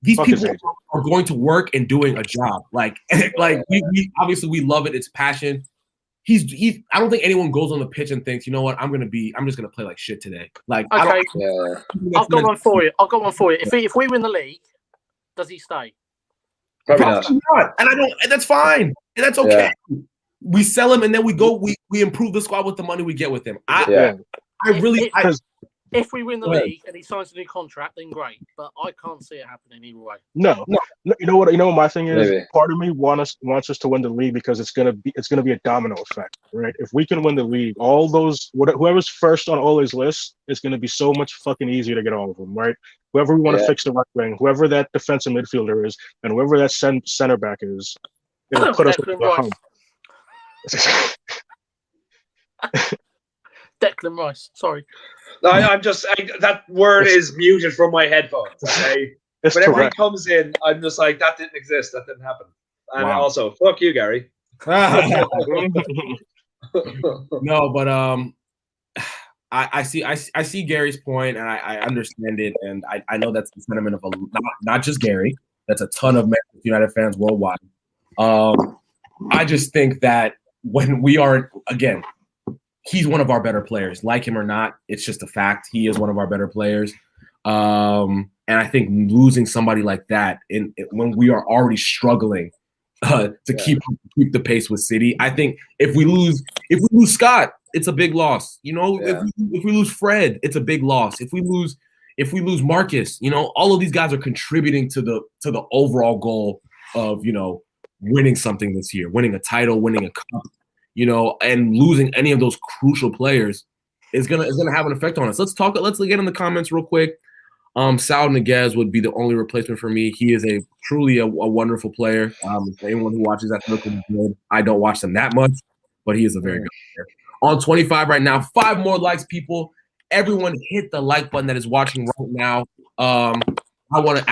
these people are going to work and doing a job. We obviously we love it. It's passion. He's. I don't think anyone goes on the pitch and thinks, you know what, I'm just gonna play like shit today. Like, okay, I've got one for you. If we win the league, does he stay? Probably not. And I don't. And that's fine. And that's okay. Yeah. We sell him and then we improve the squad with the money we get with him. If we win the league and he signs a new contract, then great. But I can't see it happening either way. No. You know what my thing is? Maybe. Part of me wants us to win the league because it's gonna be a domino effect, right? If we can win the league, all those whoever's first on all his lists, it's gonna be so much fucking easier to get all of them, right? Whoever we want to fix the right wing, whoever that defensive midfielder is, and whoever that center back is, it'll put us at home. Declan Rice, sorry. I'm just that word is muted from my headphones. Okay, whenever he comes in, I'm just like that didn't exist, that didn't happen. And also, fuck you, Gary. No, but I see Gary's point, and I understand it, and I know that's the sentiment of not just Gary. That's a ton of Manchester United fans worldwide. I just think that when we are again. He's one of our better players. Like him or not, it's just a fact. He is one of our better players. And I think losing somebody like that when we are already struggling to keep the pace with City, I think if we lose Scott, it's a big loss. If we lose Fred, it's a big loss. If we lose Marcus, all of these guys are contributing to the overall goal of winning something this year, winning a title, winning a cup. And losing any of those crucial players is gonna have an effect on us. Let's get in the comments real quick. Sal Niguez would be the only replacement for me. He is truly a wonderful player. For anyone who watches that, I don't watch them that much, but he is a very good player. On 25 right now, 5 more likes, people. Everyone hit the like button that is watching right now. I'm gonna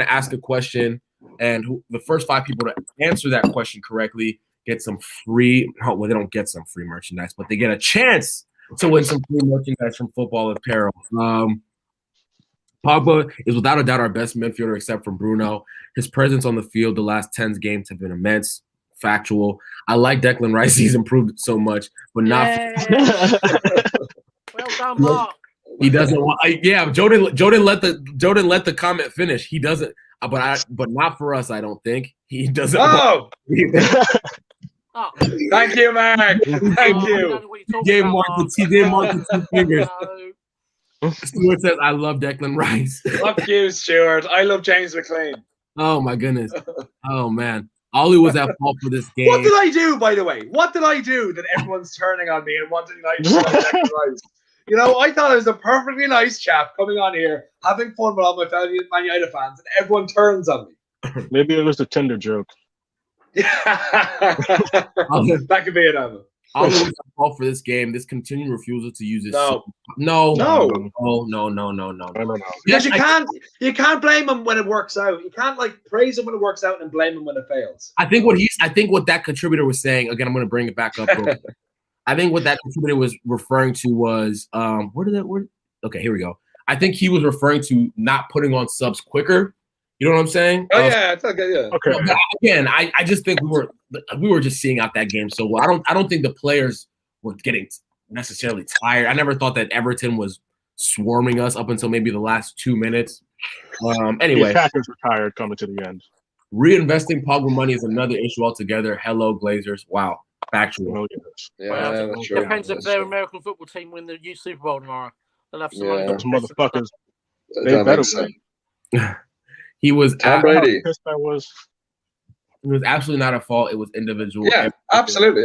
ask a question. and the first 5 people to answer that question correctly get some free. Well, they don't get some free merchandise, but they get a chance to win some free merchandise from Football Apparel. Pogba is without a doubt our best midfielder, except for Bruno. His presence on the field the last 10 games have been immense. Factual. I like Declan Rice. He's improved so much, but not. Well done, Mark. He doesn't want. Joe didn't let the comment finish. He doesn't. But not for us. I don't think he doesn't. Oh. Oh. Thank you, Mark. Thank you. He did mark the 2 fingers. Stuart says, "I love Declan Rice." Fuck you, Stuart. I love James McLean. Oh my goodness. Oh man. Ollie was at fault for this game. What did I do, by the way? What did I do that everyone's turning on me and wanting to like Declan Rice? You know, I thought I was a perfectly nice chap coming on here, having fun with all my fellow Man United fans, and everyone turns on me. Maybe it was a Tinder joke. That could be it, Evan. Ollie was at fault for this game. This continued refusal to use this. No. Yes, Because you can't blame him when it works out. You can't like praise him when it works out and blame him when it fails. I think what that contributor was saying, again, I'm going to bring it back up. I think what that contributor was referring to was okay, here we go. I think he was referring to not putting on subs quicker. You know what I'm saying? Oh yeah, it's okay. Yeah. Okay. Again, I just think we were just seeing out that game so well. I don't think the players were getting necessarily tired. I never thought that Everton was swarming us up until maybe the last 2 minutes. Anyway, the attackers were tired coming to the end. Reinvesting Pogba money is another issue altogether. Hello, Glazers. Wow, factual. Yeah, that's true. Depends if their American football team win the youth Super Bowl tomorrow. They'll have some money. Those motherfuckers. They better win. He was Tom Brady. It was absolutely not a fault. It was individual. Yeah, absolutely.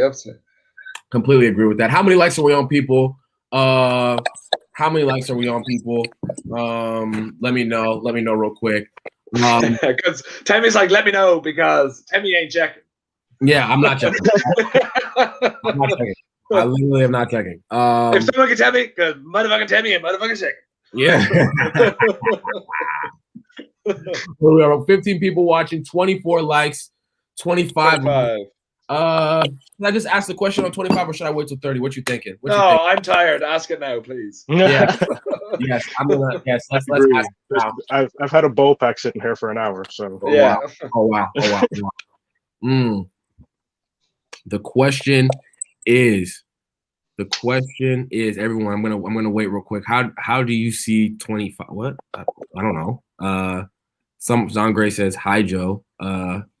Completely agree with that. How many likes are we on, people? Let me know. Let me know real quick. Because Temi's like, let me know, because Temi ain't checking. Yeah, I'm not checking. I'm not checking. I literally am not checking. If someone can tell me, because motherfucking Temi and motherfucking checking. Yeah. We have 15 people watching, 24 likes, 25. Can I just ask the question on 25 or should I wait till 30? What you thinking? I'm tired. Ask it now, please. Yeah. Yes, I'm gonna. Yes, let's ask it now. I've had a bowl pack sitting here for an hour, so yeah. Oh wow. The question is, everyone. I'm gonna wait real quick. How do you see 25? What? I don't know. Some John Gray says hi, Joe.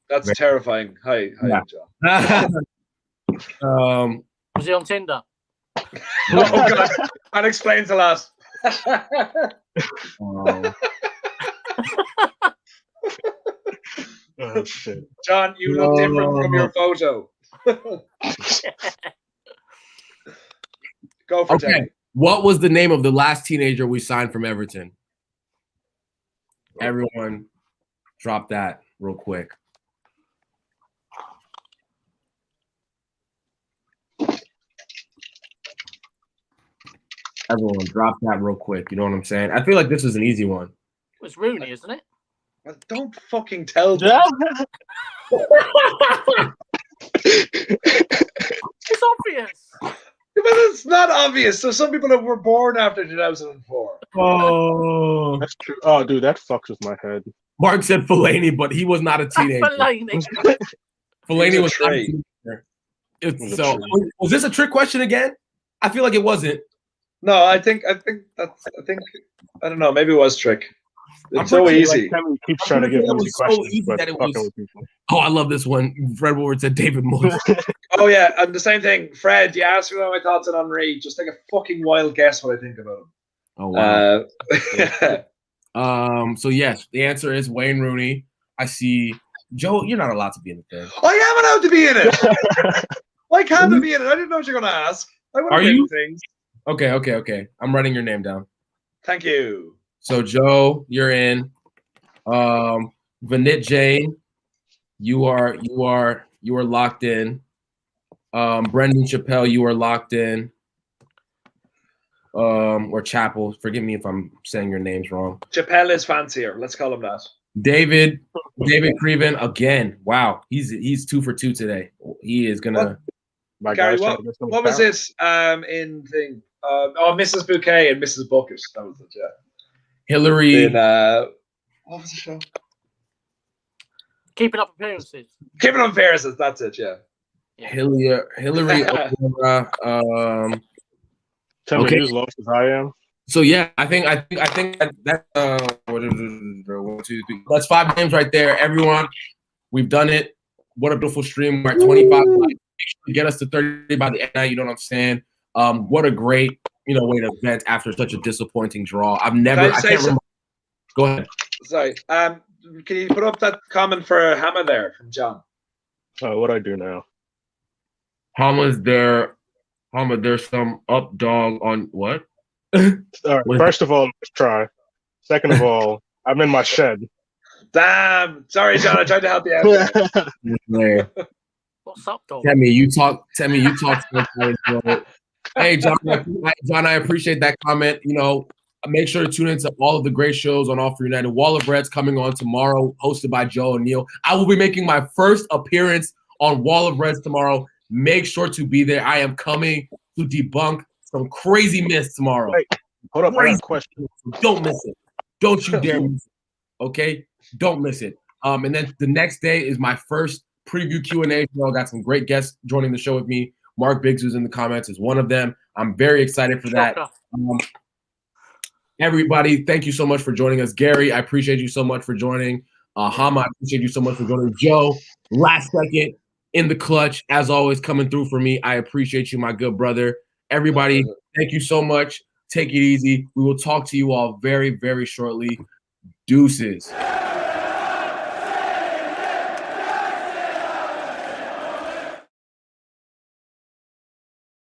That's terrifying. Hi, yeah. Joe. Was he on Tinder? Oh God, that explains a lot. Oh, shit. John, you look different from your photo. Go for okay. What was the name of the last teenager we signed from Everton? Everyone, drop that real quick. Everyone, drop that real quick. You know what I'm saying? I feel like this is an easy one. It's Rooney, isn't it? Well, don't fucking tell me. It's obvious. But it's not obvious. So some people that were born after 2004. Oh, that's true. Oh, dude, that fucks with my head. Mark said Fellaini, but he was not a teenager. Fellaini was not a teenager. So, was this a trick question again? I feel like it wasn't. No, I don't know. Maybe it was trick. It's so easy. Like Temi keeps trying to get easy questions, but fucking with people. Oh, I love this one. Fred Ward said David Moyes. Oh yeah, and the same thing. Fred, you asked me what my thoughts on Henry. Just take a fucking wild guess what I think about him. Oh wow. So yes, the answer is Wayne Rooney. I see. Joe, you're not allowed to be in the thing. I am allowed to be in it. Why can't I be in it? I didn't know what you're going to ask. Are you? Things. Okay. I'm writing your name down. Thank you. So Joe, you're in. Vanit Jain, you are locked in. Brendan Chappelle, you are locked in. Or Chappell. Forgive me if I'm saying your names wrong. Chappelle is fancier. Let's call him that. David Creven again. Wow, he's 2 for 2 today. He is gonna. Gary, what was this in thing? Mrs. Bouquet and Mrs. Bucket. That was it. Yeah. Hillary. What was the show? Keeping Up Appearances. Keeping Up Appearances. That's it. Yeah. Hillary. Temi, okay. you as lost as I am. So yeah, I think that's 1, 2, 3. That's 5 games right there. Everyone, we've done it. What a beautiful stream. We're at 25. Make sure to get us to 30 by the end. You know what I'm saying? What a great way to vent after such a disappointing draw. I can't remember. Go ahead. Sorry. Can you put up that comment for Hammer there from John? What do I do now? Hammer, there's some up dog on what? All right. First of all, let's try. Second of all, I'm in my shed. Damn. Sorry, John. I tried to help you out. What's up, dog? Temi, you talk. Hey, John, I appreciate that comment. Make sure to tune into all of the great shows on All for United. Wall of Reds coming on tomorrow, hosted by Joe O'Neill. I will be making my first appearance on Wall of Reds tomorrow. Make sure to be there. I am coming to debunk some crazy myths tomorrow. Wait, hold up, I got a question. Don't miss it. Don't you dare miss it. Okay? Don't miss it. And then the next day is my first preview Q&A show. Got some great guests joining the show with me. Mark Biggs, who's in the comments, is one of them. I'm very excited for that. Everybody, thank you so much for joining us. Gary, I appreciate you so much for joining. Hama, I appreciate you so much for joining. Joe, last second in the clutch, as always, coming through for me. I appreciate you, my good brother. Everybody, thank you so much. Take it easy. We will talk to you all very, very shortly. Deuces.